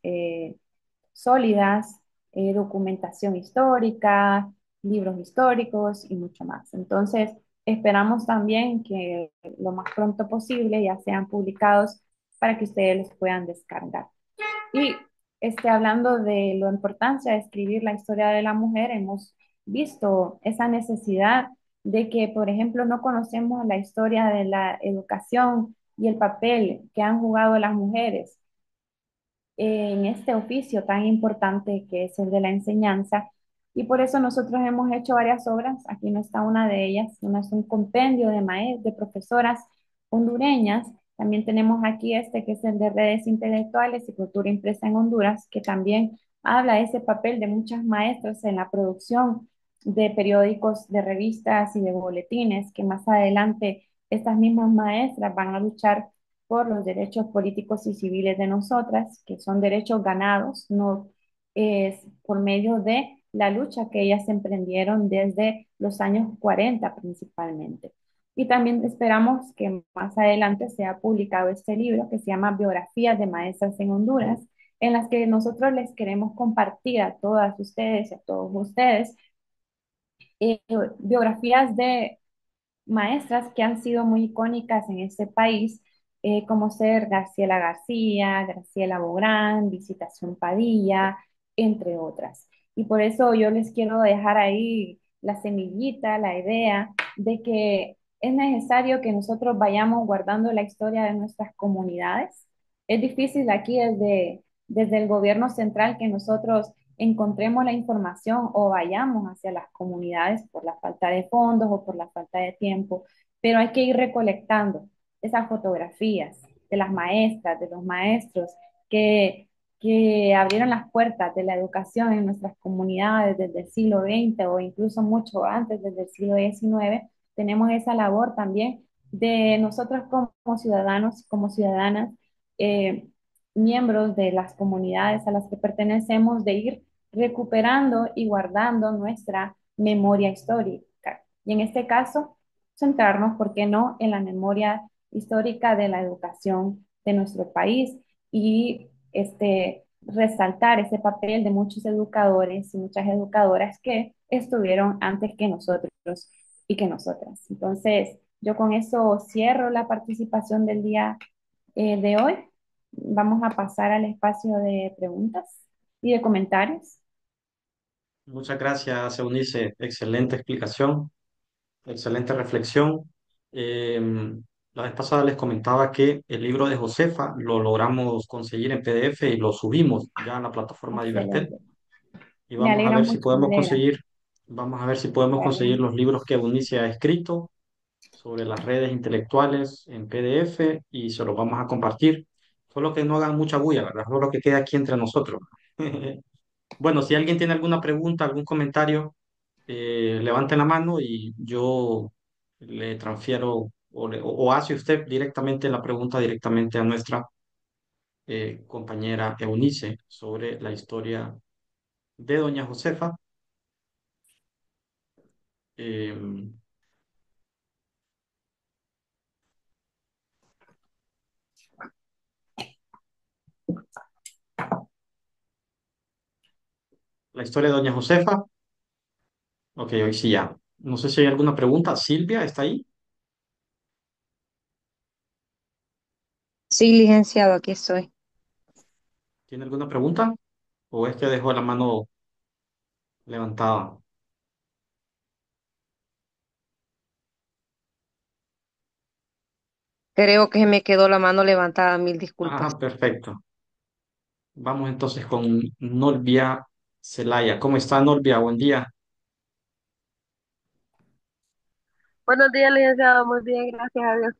sólidas, documentación histórica, libros históricos y mucho más. Entonces, esperamos también que lo más pronto posible ya sean publicados para que ustedes los puedan descargar. Y hablando de la importancia de escribir la historia de la mujer, hemos visto esa necesidad de que, por ejemplo, no conocemos la historia de la educación y el papel que han jugado las mujeres en este oficio tan importante que es el de la enseñanza. Y por eso nosotros hemos hecho varias obras, aquí no está una de ellas, una es un compendio de de profesoras hondureñas. También tenemos aquí este que es el de redes intelectuales y cultura impresa en Honduras, que también habla de ese papel de muchas maestras en la producción de periódicos, de revistas y de boletines, que más adelante estas mismas maestras van a luchar por los derechos políticos y civiles de nosotras, que son derechos ganados, no es por medio de la lucha que ellas emprendieron desde los años 40 principalmente. Y también esperamos que más adelante sea publicado este libro que se llama Biografías de Maestras en Honduras, en las que nosotros les queremos compartir a todas ustedes y a todos ustedes eh, biografías de maestras que han sido muy icónicas en este país, como ser Graciela García, Graciela Bográn, Visitación Padilla, entre otras. Y por eso yo les quiero dejar ahí la semillita, la idea de que es necesario que nosotros vayamos guardando la historia de nuestras comunidades. Es difícil aquí desde el gobierno central que nosotros encontremos la información o vayamos hacia las comunidades por la falta de fondos o por la falta de tiempo, pero hay que ir recolectando esas fotografías de las maestras, de los maestros que, que abrieron las puertas de la educación en nuestras comunidades desde el siglo XX o incluso mucho antes, desde el siglo XIX. Tenemos esa labor también de nosotros como ciudadanos, como ciudadanas, eh, miembros de las comunidades a las que pertenecemos, de ir recuperando y guardando nuestra memoria histórica. Y en este caso, centrarnos, ¿por qué no?, en la memoria histórica de la educación de nuestro país y resaltar ese papel de muchos educadores y muchas educadoras que estuvieron antes que nosotros y que nosotras. Entonces, yo con eso cierro la participación del día de hoy. Vamos a pasar al espacio de preguntas y de comentarios.
Muchas gracias, Eunice. Excelente explicación, excelente reflexión. Eh, la vez pasada les comentaba que el libro de Josefa lo logramos conseguir en PDF y lo subimos ya a la plataforma Diverted.
Excelente.
Y
Me
vamos a
alegra
ver si
mucho, me
podemos
alegra.
conseguir, vamos a ver si podemos conseguir
Dale.
los libros que Eunice ha escrito sobre las redes intelectuales en PDF y se los vamos a compartir. Solo que no hagan mucha bulla, ¿verdad? Solo que quede aquí entre nosotros. Bueno, si alguien tiene alguna pregunta, algún comentario, levanten la mano y yo le transfiero o hace usted directamente la pregunta directamente a nuestra compañera Eunice sobre la historia de Doña Josefa. la historia de Doña Josefa. Ok, hoy sí ya. No sé si hay alguna pregunta. Silvia, ¿está ahí?
Sí, licenciado, aquí estoy.
¿Tiene alguna pregunta? ¿O es que dejó la mano levantada?
Creo que me quedó la mano levantada, mil disculpas.
Ah, perfecto. Vamos entonces con Norvia Celaya. ¿Cómo está Norvia? Buen día.
Buenos días, licenciado. Muy bien, gracias a Dios.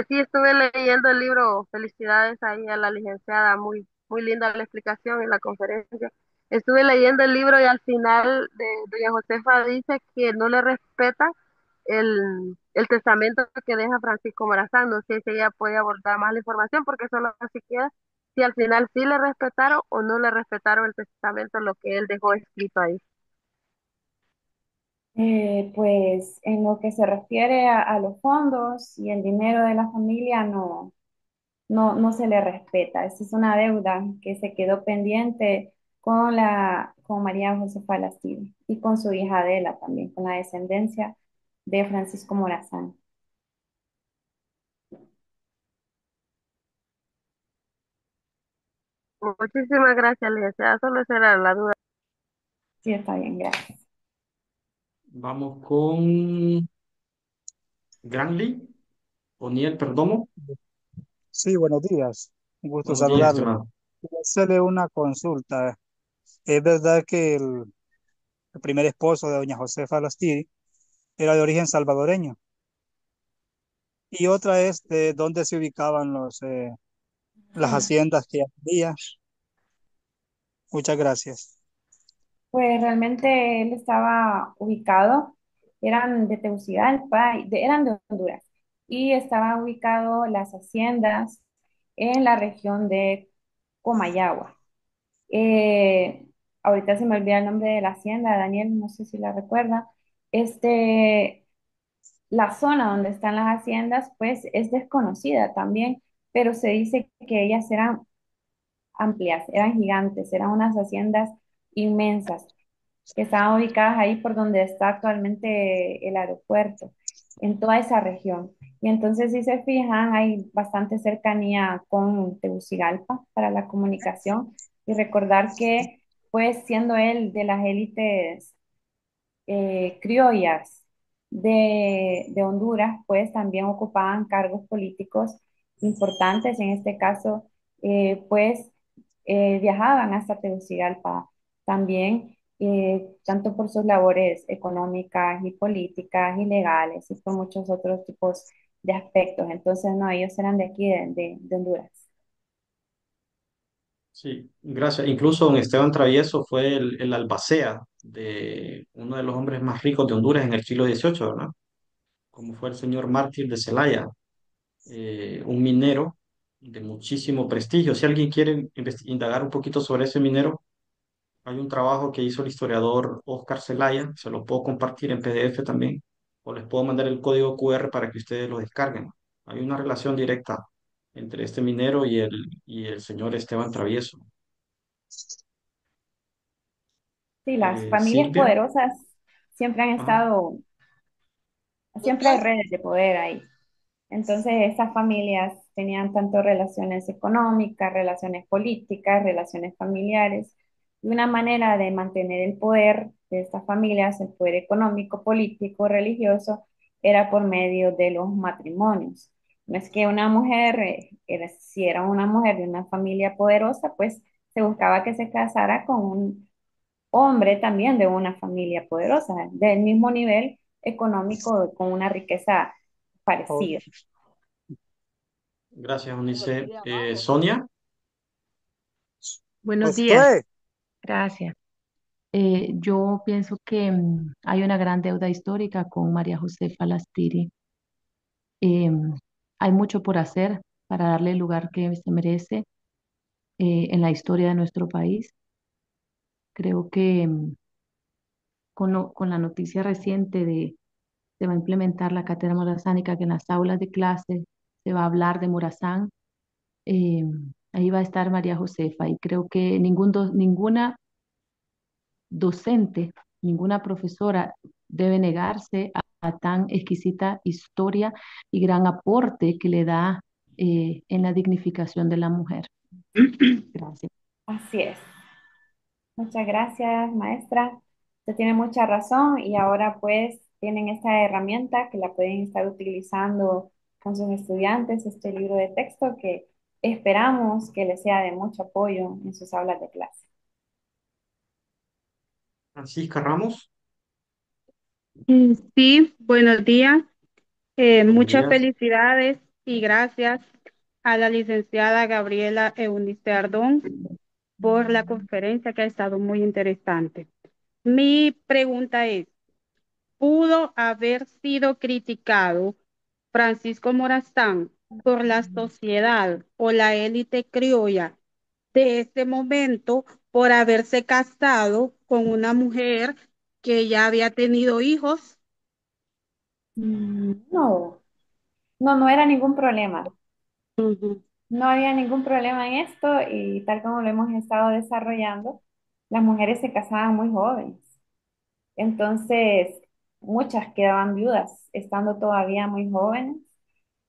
Sí, estuve leyendo el libro. Felicidades ahí a la licenciada. Muy, muy linda la explicación y la conferencia. Estuve leyendo el libro y al final de doña Josefa dice que no le respeta el testamento que deja Francisco Morazán. No sé si ella puede abordar más la información porque solo así queda si al final sí le respetaron o no le respetaron el testamento, lo que él dejó escrito ahí.
Pues en lo que se refiere a los fondos y el dinero de la familia, no se le respeta. Esa es una deuda que se quedó pendiente con María José Falastini y con su hija Adela también, con la descendencia de Francisco Morazán.
Muchísimas gracias, licenciada. Solo esa era la duda.
Sí, está bien, gracias.
Vamos con Granly. O'Neill Perdomo.
Sí, buenos días. Un gusto
Buenos días,
saludarle.
estimado.
Quiero hacerle una consulta. ¿Es verdad que el primer esposo de doña Josefa Lastiri era de origen salvadoreño? Y otra es de dónde se ubicaban las haciendas que había. Muchas gracias.
Pues realmente él estaba ubicado, eran de Tegucigalpa, eran de Honduras, y estaba ubicado las haciendas en la región de Comayagua. Eh, Ahorita se me olvida el nombre de la hacienda, Daniel, no sé si la recuerda. Este, la zona donde están las haciendas, pues es desconocida también, pero se dice que ellas eran amplias, eran gigantes, eran unas haciendas inmensas que estaban ubicadas ahí por donde está actualmente el aeropuerto, en toda esa región. Y entonces, si se fijan, hay bastante cercanía con Tegucigalpa para la comunicación y recordar que, pues, siendo él de las élites criollas de Honduras, pues también ocupaban cargos políticos importantes. En este caso, pues viajaban hasta Tegucigalpa también, tanto por sus labores económicas y políticas y legales y por muchos otros tipos de aspectos. Entonces, no, ellos eran de aquí, de Honduras.
Sí, gracias. Incluso don Esteban Travieso fue el albacea de uno de los hombres más ricos de Honduras en el siglo XVIII, ¿verdad? Como fue el señor Mártir de Celaya, un minero de muchísimo prestigio. Si alguien quiere indagar un poquito sobre ese minero, hay un trabajo que hizo el historiador Oscar Celaya, se lo puedo compartir en PDF también, o les puedo mandar el código QR para que ustedes lo descarguen. Hay una relación directa entre este minero y el señor Esteban Travieso.
Sí, las familias
Silvia,
poderosas siempre han
ajá,
estado, siempre hay redes de poder ahí. Entonces, estas familias tenían tanto relaciones económicas, relaciones políticas, relaciones familiares, y una manera de mantener el poder de estas familias, el poder económico, político, religioso, era por medio de los matrimonios. No es que una mujer, si era una mujer de una familia poderosa, pues se buscaba que se casara con un hombre también de una familia poderosa, del mismo nivel económico, con una riqueza
Oh,
parecida.
gracias, Unice. Sonia,
Buenos días,
Josué,
gracias. Yo pienso que hay una gran deuda histórica con María José Falastiri. Hay mucho por hacer para darle el lugar que se merece en la historia de nuestro país. Creo que con la noticia reciente de se va a implementar la cátedra morazánica, que en las aulas de clase se va a hablar de Morazán. eh, Ahí va a estar María Josefa y creo que ninguna docente, ninguna profesora debe negarse a tan exquisita historia y gran aporte que le da en la dignificación de la mujer. Gracias.
Así es. Muchas gracias, maestra. Usted tiene mucha razón y ahora pues tienen esta herramienta que la pueden estar utilizando con sus estudiantes, este libro de texto que esperamos que les sea de mucho apoyo en sus aulas de clase.
Francisca Ramos,
Sí, buenos días.
buenos
Muchas
días.
felicidades y gracias a la licenciada Gabriela Eunice Ardón por la conferencia que ha estado muy interesante. Mi pregunta es, ¿pudo haber sido criticado Francisco Morazán por la sociedad o la élite criolla de ese momento por haberse casado con una mujer que ya había tenido hijos?
No, no era ningún problema.
Ujú.
No había ningún problema en esto y tal como lo hemos estado desarrollando, las mujeres se casaban muy jóvenes. Entonces, muchas quedaban viudas estando todavía muy jóvenes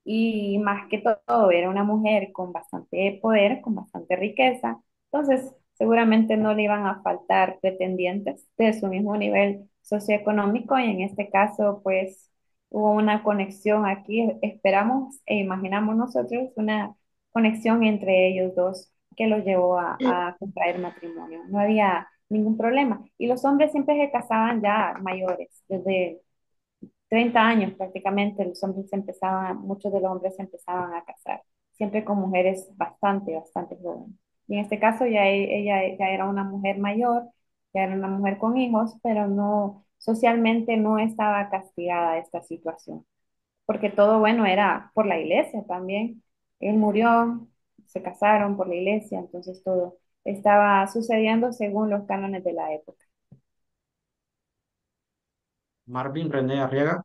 y más que todo era una mujer con bastante poder, con bastante riqueza. Entonces, seguramente no le iban a faltar pretendientes de su mismo nivel socioeconómico y en este caso, pues hubo una conexión aquí, esperamos e imaginamos nosotros una conexión entre ellos dos que los llevó a contraer matrimonio. No había ningún problema. Y los hombres siempre se casaban ya mayores, desde 30 años prácticamente, los hombres empezaban, muchos de los hombres se empezaban a casar, siempre con mujeres bastante jóvenes. Y en este caso ya ella ya era una mujer mayor, ya era una mujer con hijos, pero no, socialmente no estaba castigada esta situación, porque todo bueno era por la iglesia también. Él murió, se casaron por la iglesia, entonces todo estaba sucediendo según los cánones de la época.
Marvin René Arriaga,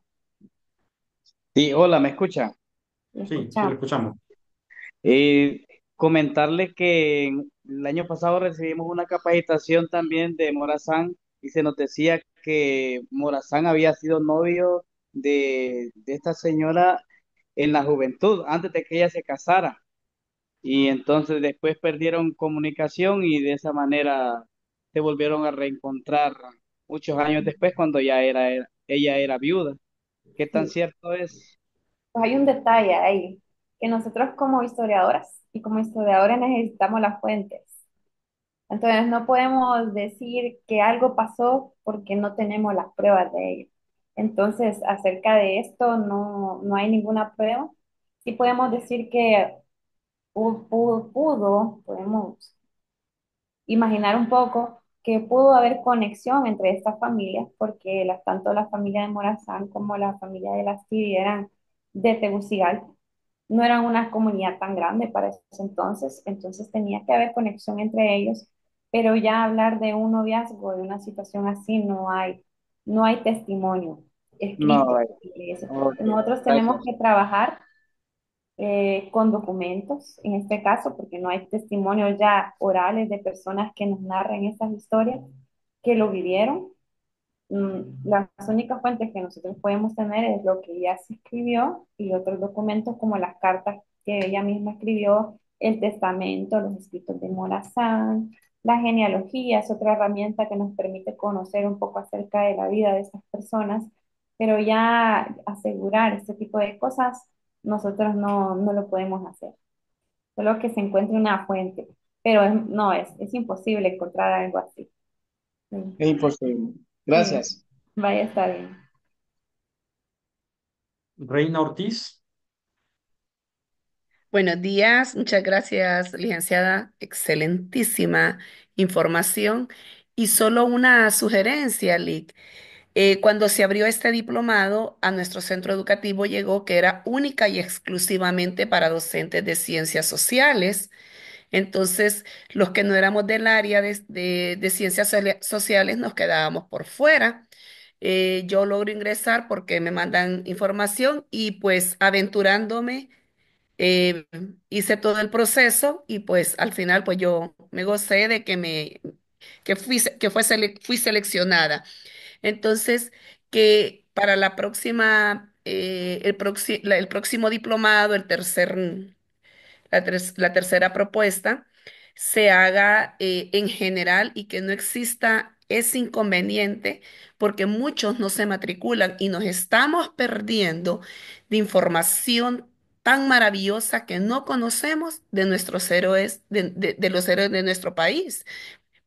Sí, hola, ¿me escucha?
Y
sí, lo
escuchamos.
escuchamos.
Eh, Comentarle que el año pasado recibimos una capacitación también de Morazán y se nos decía que Morazán había sido novio de esta señora en la juventud, antes de que ella se casara. Y entonces después perdieron comunicación y de esa manera se volvieron a reencontrar muchos años después cuando ella era viuda. ¿Qué tan
Sí.
cierto es?
Pues hay un detalle ahí, que nosotros como historiadoras y como historiadores necesitamos las fuentes. Entonces no podemos decir que algo pasó porque no tenemos las pruebas de ello. Entonces, acerca de esto no hay ninguna prueba. Sí podemos decir que podemos imaginar un poco que pudo haber conexión entre estas familias, porque tanto la familia de Morazán como la familia de las Tiri eran de Tegucigalpa, no eran una comunidad tan grande para ese entonces, entonces tenía que haber conexión entre ellos, pero ya hablar de un noviazgo, de una situación así, no hay testimonio
No,
escrito.
ok,
Nosotros tenemos
gracias.
que trabajar con documentos, en este caso, porque no hay testimonios ya orales de personas que nos narren estas historias, que lo vivieron. Las únicas fuentes que nosotros podemos tener es lo que ella se escribió y otros documentos como las cartas que ella misma escribió, el testamento, los escritos de Morazán, la genealogía es otra herramienta que nos permite conocer un poco acerca de la vida de estas personas, pero ya asegurar este tipo de cosas, nosotros no lo podemos hacer, solo que se encuentre una fuente, pero no es imposible encontrar algo así. Sí,
Es imposible.
sí,
Gracias.
vaya, está bien.
Reina Ortiz,
Buenos días, muchas gracias, licenciada. Excelentísima información. Y solo una sugerencia, Lick. Cuando se abrió este diplomado, a nuestro centro educativo llegó que era única y exclusivamente para docentes de ciencias sociales. Entonces, los que no éramos del área de ciencias sociales nos quedábamos por fuera. Yo logro ingresar porque me mandan información y pues aventurándome, eh, hice todo el proceso y pues al final pues yo me gocé de que fui seleccionada. Entonces, que para la próxima, el próximo diplomado, la tercera propuesta, se haga en general y que no exista ese inconveniente porque muchos no se matriculan y nos estamos perdiendo de información tan maravillosa que no conocemos de nuestros héroes, de los héroes de nuestro país.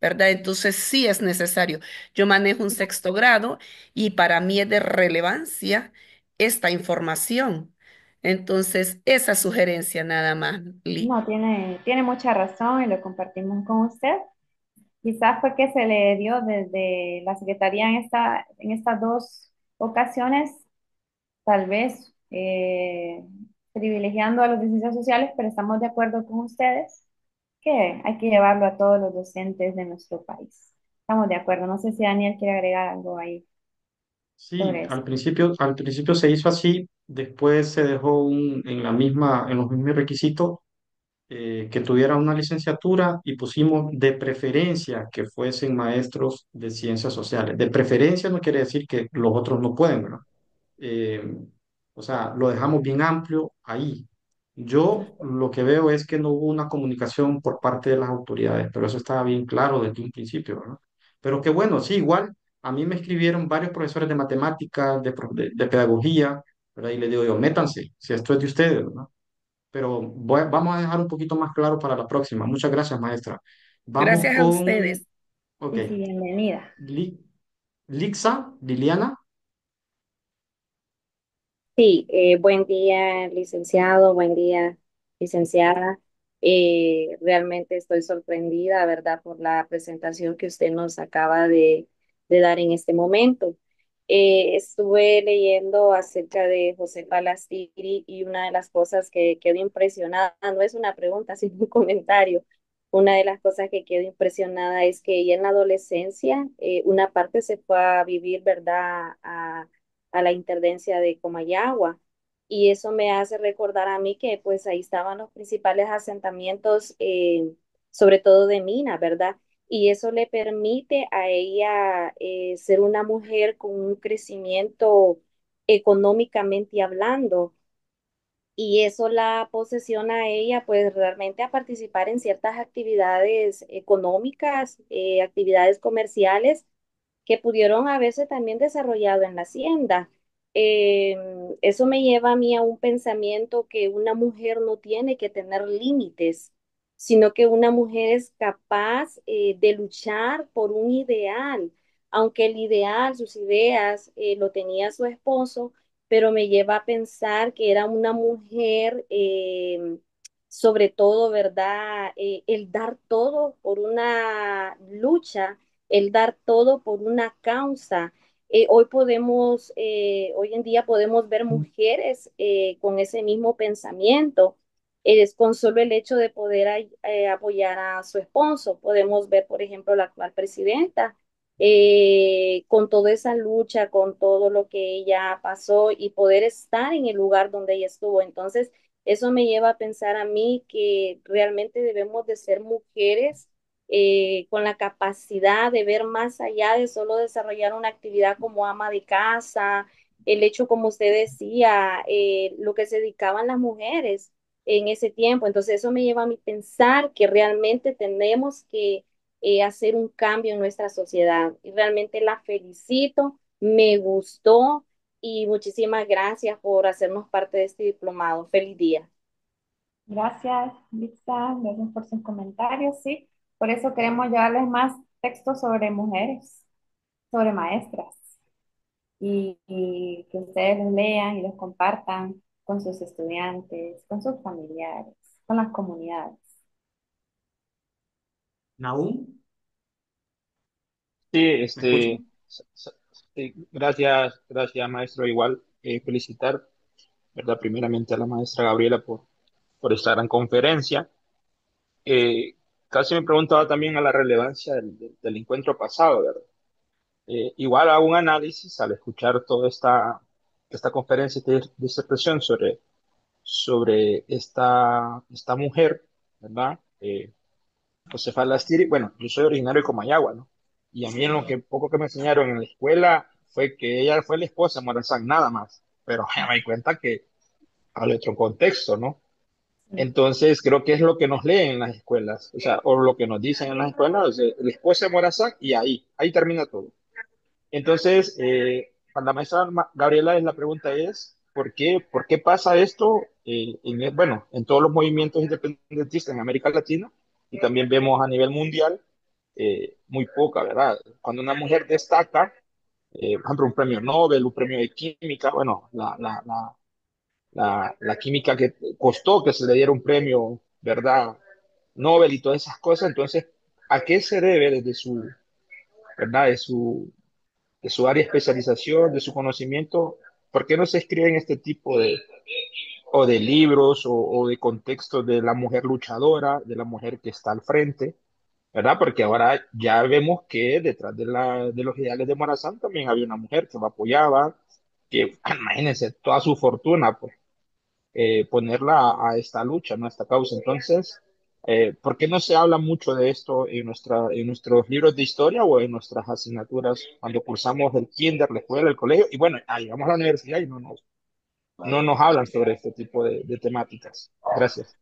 ¿Verdad? Entonces sí es necesario. Yo manejo un sexto grado y para mí es de relevancia esta información. Entonces, esa sugerencia nada más, Lee.
No, tiene mucha razón y lo compartimos con usted. Quizás fue que se le dio desde la Secretaría en estas dos ocasiones, tal vez privilegiando a los de ciencias sociales, pero estamos de acuerdo con ustedes que hay que llevarlo a todos los docentes de nuestro país. Estamos de acuerdo. No sé si Daniel quiere agregar algo ahí
Sí,
sobre eso.
al principio se hizo así, después se dejó en los mismos requisitos que tuvieran una licenciatura y pusimos de preferencia que fuesen maestros de ciencias sociales. De preferencia no quiere decir que los otros no pueden, ¿verdad? Eh, o sea, lo dejamos bien amplio ahí. Yo lo que veo es que no hubo una comunicación por parte de las autoridades, pero eso estaba bien claro desde un principio, ¿verdad? Pero que bueno, sí, igual a mí me escribieron varios profesores de matemáticas, de pedagogía, ¿verdad? Y les digo yo, métanse, si esto es de ustedes, ¿verdad? Pero vamos a dejar un poquito más claro para la próxima. Muchas gracias, maestra. Vamos
Gracias a
con,
ustedes.
ok,
Sí, sí, bienvenida.
Li- Lixa, Liliana.
Sí, buen día, licenciado, buen día, licenciada. Realmente estoy sorprendida, ¿verdad?, por la presentación que usted nos acaba de dar en este momento. Estuve leyendo acerca de José Palastiri y una de las cosas que quedó impresionada, no es una pregunta, sino un comentario. Una de las cosas que quedó impresionada es que ella en la adolescencia, una parte se fue a vivir, ¿verdad?, a la intendencia de Comayagua. Y eso me hace recordar a mí que pues ahí estaban los principales asentamientos, sobre todo de minas, ¿verdad? Y eso le permite a ella ser una mujer con un crecimiento económicamente hablando. Y eso la posesiona a ella pues realmente a participar en ciertas actividades económicas, actividades comerciales que pudieron haberse también desarrollado en la hacienda. Eh, Eso me lleva a mí a un pensamiento que una mujer no tiene que tener límites, sino que una mujer es capaz de luchar por un ideal, aunque el ideal, sus ideas, lo tenía su esposo, pero me lleva a pensar que era una mujer, sobre todo, ¿verdad? El dar todo por una lucha, el dar todo por una causa. Hoy en día podemos ver mujeres con ese mismo pensamiento. Es con solo el hecho de poder apoyar a su esposo. Podemos ver, por ejemplo, la actual presidenta, con toda esa lucha, con todo lo que ella pasó y poder estar en el lugar donde ella estuvo. Entonces, eso me lleva a pensar a mí que realmente debemos de ser mujeres con la capacidad de ver más allá de solo desarrollar una actividad como ama de casa, el hecho, como usted decía, lo que se dedicaban las mujeres en ese tiempo. Entonces eso me lleva a mí pensar que realmente tenemos que hacer un cambio en nuestra sociedad. Y realmente la felicito, me gustó y muchísimas gracias por hacernos parte de este diplomado. Feliz día.
Gracias, Lisa. Gracias por sus comentarios. Sí, por eso queremos llevarles más textos sobre mujeres, sobre maestras, y que ustedes los lean y los compartan con sus estudiantes, con sus familiares, con las comunidades.
Nahum,
Sí,
¿me escucha?
sí, gracias maestro. Igual felicitar, ¿verdad? Primeramente a la maestra Gabriela por esta gran conferencia. Eh, Casi me preguntaba también a la relevancia del encuentro pasado, ¿verdad? Igual hago un análisis al escuchar toda esta conferencia de disertación sobre esta mujer, ¿verdad? Josefa Lastiri. Bueno, yo soy originario de Comayagua, ¿no? Y a mí en lo que poco que me enseñaron en la escuela fue que ella fue la esposa de Morazán, nada más. Pero ya me di cuenta que había otro contexto, ¿no? Entonces, creo que es lo que nos leen en las escuelas, o sea, o lo que nos dicen en las escuelas, o sea, la esposa de Morazán y ahí termina todo. Entonces, para la maestra Gabriela, la pregunta es, por qué pasa esto bueno, en todos los movimientos independentistas en América Latina y también vemos a nivel mundial muy poca, ¿verdad? Cuando una mujer destaca, por ejemplo, un premio Nobel, un premio de química, bueno, la química que costó que se le diera un premio, ¿verdad? Nobel y todas esas cosas, entonces, ¿a qué se debe desde su, ¿verdad? De su área de especialización, de su conocimiento? ¿Por qué no se escriben este tipo o de libros o de contextos de la mujer luchadora, de la mujer que está al frente, ¿verdad? Porque ahora ya vemos que detrás de los ideales de Morazán también había una mujer que lo apoyaba, que imagínense toda su fortuna, pues ponerla a esta lucha, ¿no? A esta causa. Entonces, ¿por qué no se habla mucho de esto en nuestros libros de historia o en nuestras asignaturas cuando cursamos el kinder, la escuela, el colegio? Y bueno, ahí vamos a la universidad y no nos hablan sobre este tipo de temáticas. Gracias.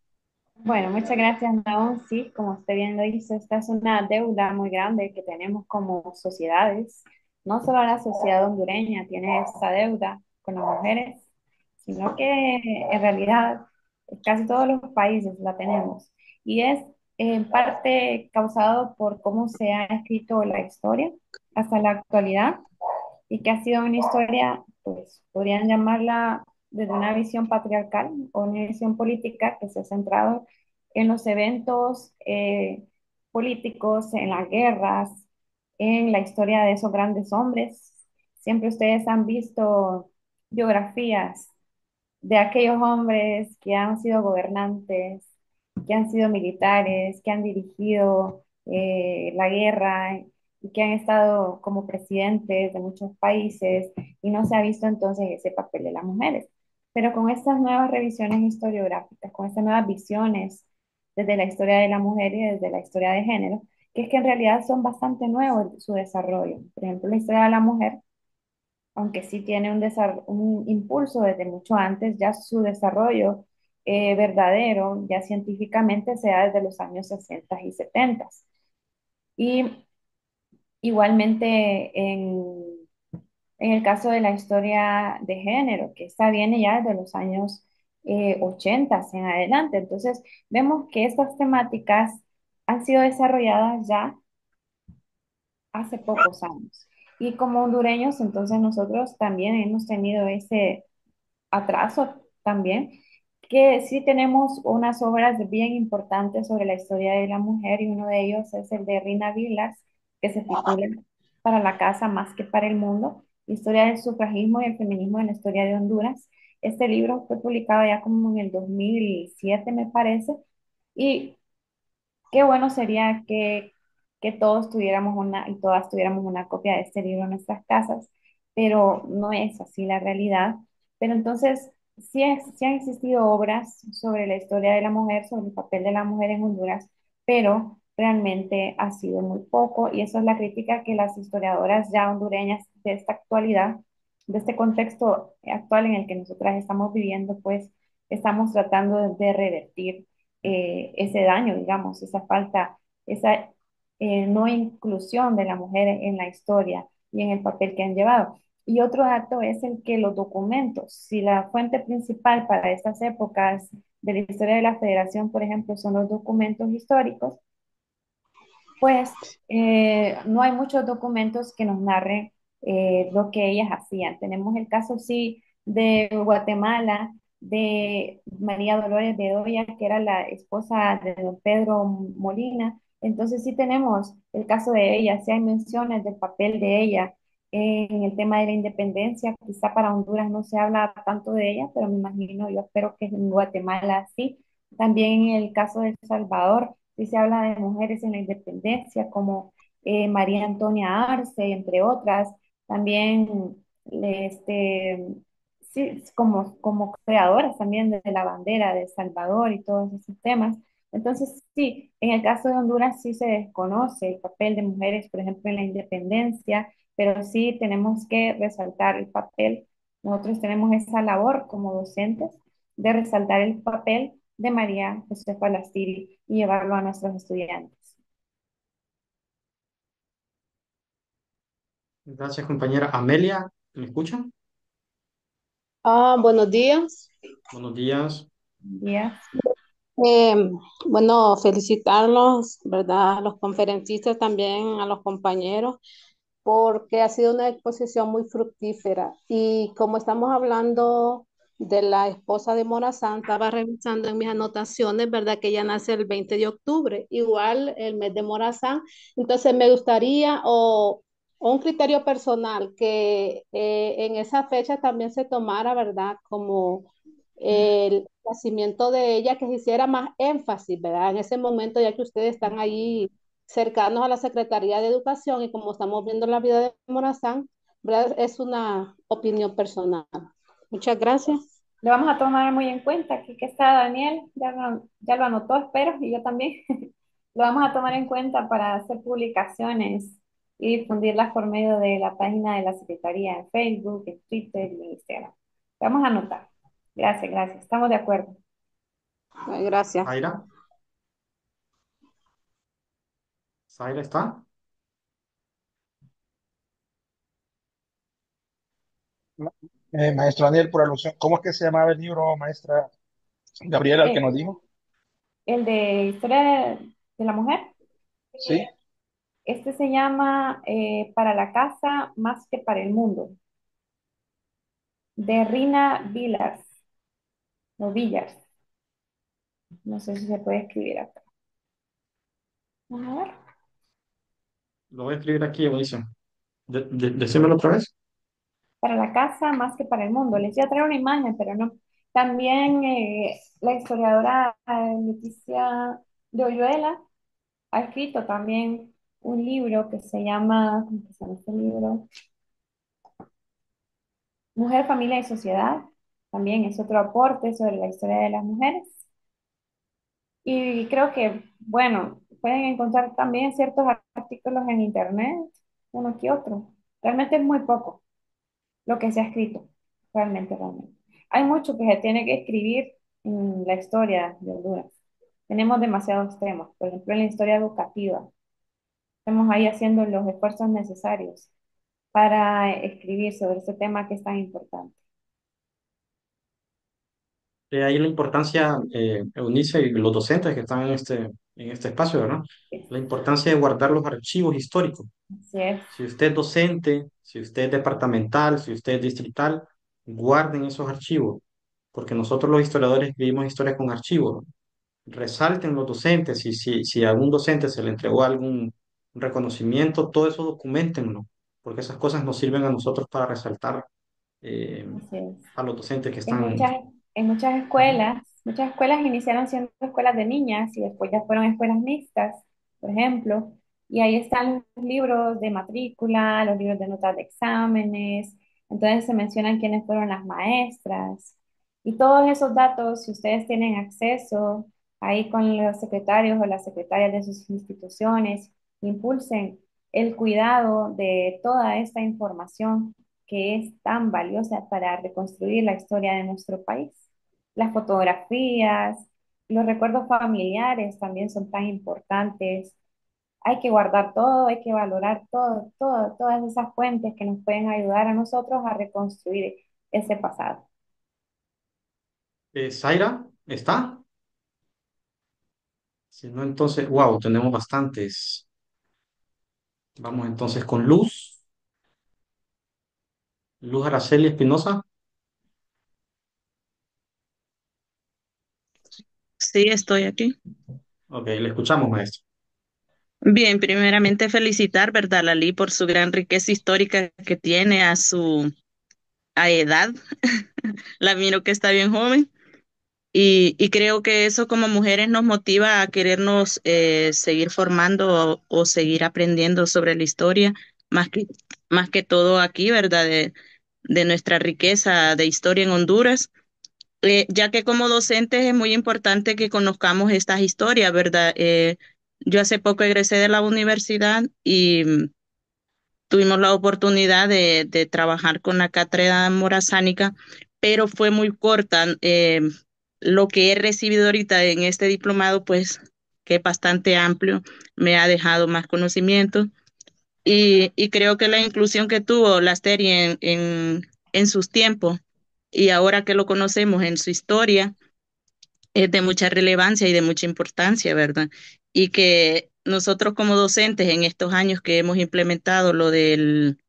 Bueno, muchas gracias, Naón. Sí, como usted bien lo dice, esta es una deuda muy grande que tenemos como sociedades. No solo la sociedad hondureña tiene esta deuda con las mujeres, sino que en realidad casi todos los países la tenemos. Y es en parte causado por cómo se ha escrito la historia hasta la actualidad y que ha sido una historia, pues podrían llamarla desde una visión patriarcal o una visión política que se ha centrado en los eventos políticos, en las guerras, en la historia de esos grandes hombres. Siempre ustedes han visto biografías de aquellos hombres que han sido gobernantes, que han sido militares, que han dirigido la guerra y que han estado como presidentes de muchos países y no se ha visto entonces ese papel de las mujeres. Pero con estas nuevas revisiones historiográficas, con estas nuevas visiones desde la historia de la mujer y desde la historia de género, que es que en realidad son bastante nuevos su desarrollo. Por ejemplo, la historia de la mujer, aunque sí tiene un impulso desde mucho antes, ya su desarrollo verdadero, ya científicamente, se da desde los años 60 y 70. Y igualmente en el caso de la historia de género, que esta viene ya desde los años 80 en adelante. Entonces, vemos que estas temáticas han sido desarrolladas ya hace pocos años. Y como hondureños, entonces nosotros también hemos tenido ese atraso también, que sí tenemos unas obras bien importantes sobre la historia de la mujer y uno de ellos es el de Rina Vilas, que se titula Para la casa más que para el mundo, historia del sufragismo y el feminismo en la historia de Honduras. Este libro fue publicado ya como en el 2007, me parece, y qué bueno sería que todos tuviéramos una y todas tuviéramos una copia de este libro en nuestras casas, pero no es así la realidad. Pero entonces, sí han existido obras sobre la historia de la mujer, sobre el papel de la mujer en Honduras, pero realmente ha sido muy poco y eso es la crítica que las historiadoras ya hondureñas de esta actualidad, de este contexto actual en el que nosotras estamos viviendo, pues estamos tratando de revertir ese daño, digamos, esa falta, esa no inclusión de la mujer en la historia y en el papel que han llevado. Y otro dato es el que los documentos, si la fuente principal para estas épocas de la historia de la Federación, por ejemplo, son los documentos históricos, pues no hay muchos documentos que nos narren lo que ellas hacían. Tenemos el caso, sí, de Guatemala, de María Dolores Bedoya, que era la esposa de don Pedro Molina. Entonces sí tenemos el caso de ella, sí hay menciones del papel de ella en el tema de la independencia. Quizá para Honduras no se habla tanto de ella, pero me imagino, yo espero que en Guatemala sí. También en el caso de El Salvador sí se habla de mujeres en la independencia como María Antonia Arce, entre otras. También este, sí, como creadoras también de la bandera de El Salvador y todos esos temas. Entonces, sí, en el caso de Honduras sí se desconoce el papel de mujeres, por ejemplo, en la independencia, pero sí tenemos que resaltar el papel. Nosotros tenemos esa labor como docentes de resaltar el papel de María Josefa Lastiri y llevarlo a nuestros estudiantes.
Gracias, compañera. Amelia, ¿me escuchan?
Buenos días.
Buenos días.
Días.
Eh, bueno, felicitarlos, ¿verdad? A los conferencistas también, a los compañeros, porque ha sido una exposición muy fructífera. Y como estamos hablando de la esposa de Morazán, estaba revisando en mis anotaciones, ¿verdad? Que ella nace el 20 de octubre, igual el mes de Morazán. Entonces me gustaría, o un criterio personal, que en esa fecha también se tomara, ¿verdad? Como el nacimiento de ella, que se hiciera más énfasis, ¿verdad? En ese momento, ya que ustedes están ahí cercanos a la Secretaría de Educación y como estamos viendo la vida de Morazán, ¿verdad? Es una opinión personal. Muchas gracias.
Lo vamos a tomar muy en cuenta. Aquí que está Daniel, ya lo anotó, espero, y yo también. Lo vamos a tomar en cuenta para hacer publicaciones y difundirlas por medio de la página de la Secretaría en Facebook, en Twitter y en Instagram. Vamos a anotar. Gracias, gracias. Estamos de acuerdo.
Gracias.
Zaira, ¿Zaira está?
Maestro Daniel, por alusión, ¿cómo es que se llamaba el libro, maestra Gabriela, el que
Eh,
nos dijo?
el de Historia de la Mujer,
Sí.
este se llama Para la casa más que para el mundo, de Rina Villars, o Villars. No sé si se puede escribir acá. Vamos a ver.
Lo voy a escribir aquí, buenísimo. Decímelo otra vez.
Para la casa más que para el mundo. Les iba a traer una imagen, pero no. También la historiadora Leticia de Oyuela ha escrito también un libro que se llama, ¿cómo que se llama este libro? Mujer, Familia y Sociedad. También es otro aporte sobre la historia de las mujeres. Y creo que, bueno, pueden encontrar también ciertos artículos en internet, uno que otro. Realmente es muy poco lo que se ha escrito, realmente, realmente. Hay mucho que se tiene que escribir en la historia de Honduras. Tenemos demasiados temas, por ejemplo, en la historia educativa. Estamos ahí haciendo los esfuerzos necesarios para escribir sobre este tema que es tan importante.
De ahí la importancia, Eunice y los docentes que están en este espacio, ¿verdad? La importancia de guardar los archivos históricos.
Así es.
Si usted es docente, si usted es departamental, si usted es distrital, guarden esos archivos, porque nosotros los historiadores escribimos historias con archivos. Resalten los docentes, y si a algún docente se le entregó algún reconocimiento, todo eso documentenlo, porque esas cosas nos sirven a nosotros para resaltar
Así es.
a los docentes que
En
están...
muchas, en muchas escuelas iniciaron siendo escuelas de niñas y después ya fueron escuelas mixtas, por ejemplo, y ahí están los libros de matrícula, los libros de notas de exámenes, entonces se mencionan quiénes fueron las maestras y todos esos datos, si ustedes tienen acceso ahí con los secretarios o las secretarias de sus instituciones, impulsen el cuidado de toda esta información que es tan valiosa para reconstruir la historia de nuestro país. Las fotografías, los recuerdos familiares también son tan importantes. Hay que guardar todo, hay que valorar todas esas fuentes que nos pueden ayudar a nosotros a reconstruir ese pasado.
¿Zaira está? Si no, entonces, wow, tenemos bastantes. Vamos entonces con Luz, Luz Araceli Espinosa.
Sí, estoy aquí.
Ok, le escuchamos, maestro.
Bien, primeramente felicitar, ¿verdad, Lali, por su gran riqueza histórica que tiene a su edad. La miro que está bien joven. Y creo que eso como mujeres nos motiva a querernos seguir formando o seguir aprendiendo sobre la historia, más que, más que todo aquí, ¿verdad? De nuestra riqueza de historia en Honduras, ya que como docentes es muy importante que conozcamos estas historias, ¿verdad? Yo hace poco egresé de la universidad y tuvimos la oportunidad de trabajar con la cátedra morazánica, pero fue muy corta. Lo que he recibido ahorita en este diplomado, pues, que es bastante amplio, me ha dejado más conocimiento y creo que la inclusión que tuvo la serie en sus tiempos y ahora que lo conocemos en su historia, es de mucha relevancia y de mucha importancia, ¿verdad? Y que nosotros como docentes en estos años que hemos implementado lo del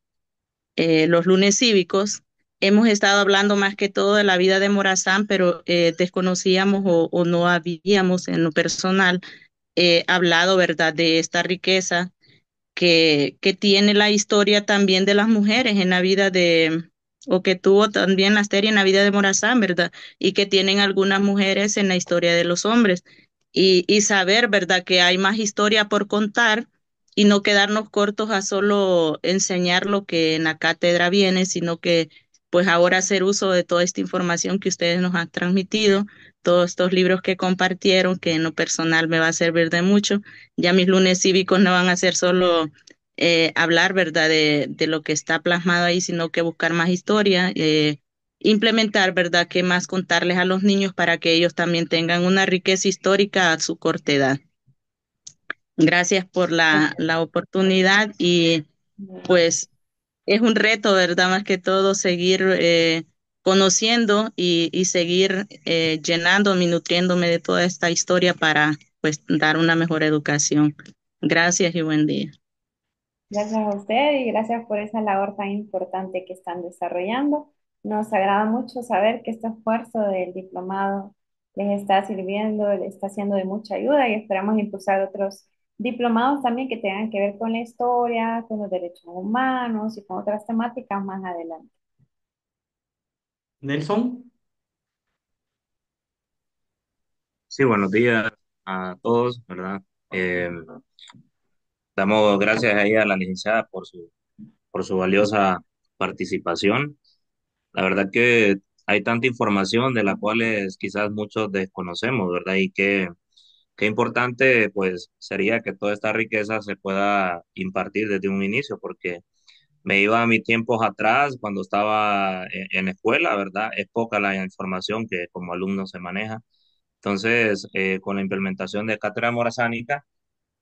los lunes cívicos, hemos estado hablando más que todo de la vida de Morazán, pero desconocíamos o no habíamos en lo personal hablado, ¿verdad?, de esta riqueza que tiene la historia también de las mujeres en la vida o que tuvo también la serie en la vida de Morazán, ¿verdad? Y que tienen algunas mujeres en la historia de los hombres. Y saber, ¿verdad?, que hay más historia por contar y no quedarnos cortos a solo enseñar lo que en la cátedra viene, sino que pues ahora hacer uso de toda esta información que ustedes nos han transmitido, todos estos libros que compartieron, que en lo personal me va a servir de mucho. Ya mis lunes cívicos no van a ser solo hablar, ¿verdad?, de lo que está plasmado ahí, sino que buscar más historia, implementar, ¿verdad?, qué más contarles a los niños para que ellos también tengan una riqueza histórica a su corta edad. Gracias por la oportunidad y pues es un reto, ¿verdad?, más que todo seguir conociendo y seguir llenándome y nutriéndome de toda esta historia para pues dar una mejor educación. Gracias y buen día.
Gracias a usted y gracias por esa labor tan importante que están desarrollando. Nos agrada mucho saber que este esfuerzo del diplomado les está sirviendo, les está siendo de mucha ayuda y esperamos impulsar otros diplomados también que tengan que ver con la historia, con los derechos humanos y con otras temáticas más adelante.
Nelson,
Sí, buenos días a todos, ¿verdad? Eh, Damos gracias ahí a la licenciada por su valiosa participación. La verdad que hay tanta información de la cual quizás muchos desconocemos, ¿verdad? Y qué importante pues sería que toda esta riqueza se pueda impartir desde un inicio, porque me iba a mis tiempos atrás cuando estaba en escuela, ¿verdad? Es poca la información que como alumno se maneja. Entonces, con la implementación de cátedra morazánica,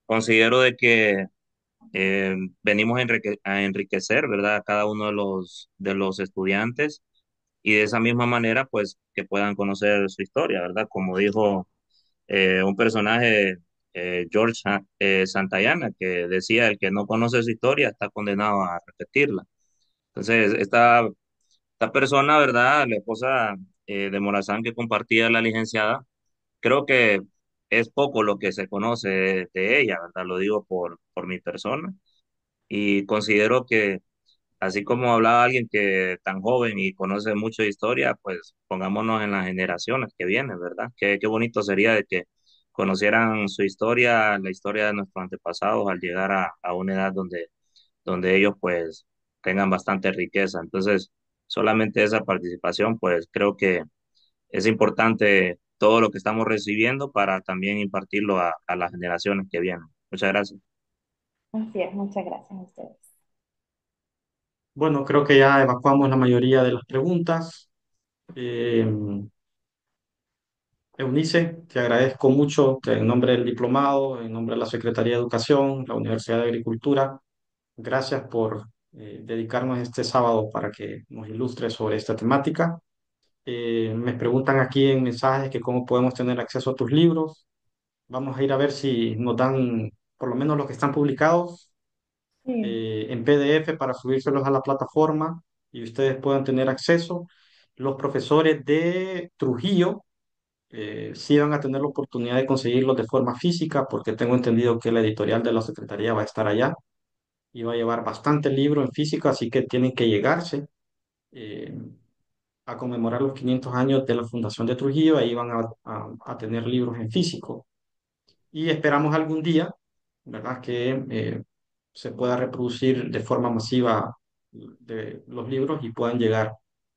considero de que venimos a enriquecer, ¿verdad? A cada uno de los estudiantes y de esa misma manera, pues, que puedan conocer su historia, ¿verdad? Como dijo un personaje, Santayana, que decía, el que no conoce su historia está condenado a repetirla. Entonces, esta persona, ¿verdad? La esposa de Morazán que compartía la licenciada, creo que es poco lo que se conoce de ella, ¿verdad? Lo digo por mi persona y considero que así como hablaba alguien que tan joven y conoce mucho de historia, pues pongámonos en las generaciones que vienen, ¿verdad? Qué bonito sería de que conocieran su historia, la historia de nuestros antepasados al llegar a una edad donde ellos pues tengan bastante riqueza. Entonces, solamente esa participación, pues creo que es importante todo lo que estamos recibiendo para también impartirlo a las generaciones que vienen. Muchas gracias.
Así es, muchas gracias a ustedes.
bueno, creo que ya evacuamos la mayoría de las preguntas. Eh, Eunice, te agradezco mucho en nombre del diplomado, en nombre de la Secretaría de Educación, la Universidad de Agricultura. Gracias por dedicarnos este sábado para que nos ilustre sobre esta temática. Me preguntan aquí en mensajes que cómo podemos tener acceso a tus libros. Vamos a ir a ver si nos dan por lo menos los que están publicados
Sí,
en PDF para subírselos a la plataforma y ustedes puedan tener acceso. Los profesores de Trujillo sí van a tener la oportunidad de conseguirlos de forma física porque tengo entendido que la editorial de la Secretaría va a estar allá y va a llevar bastante libro en físico, así que tienen que llegarse. eh, a conmemorar los 500 años de la fundación de Trujillo. Ahí van a tener libros en físico. Y esperamos algún día, ¿verdad?, que se pueda reproducir de forma masiva de los libros y puedan llegar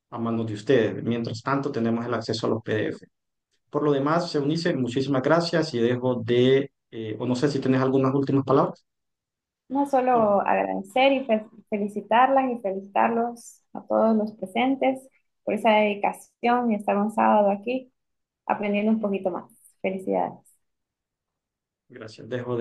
a manos de ustedes. Mientras tanto, tenemos el acceso a los PDF. Por lo demás, Eunice, muchísimas gracias y dejo o no sé si tienes algunas últimas palabras.
No solo agradecer y felicitarlas y felicitarlos a todos los presentes por esa dedicación y estar un sábado aquí aprendiendo un poquito más. Felicidades.
Gracias. Dejo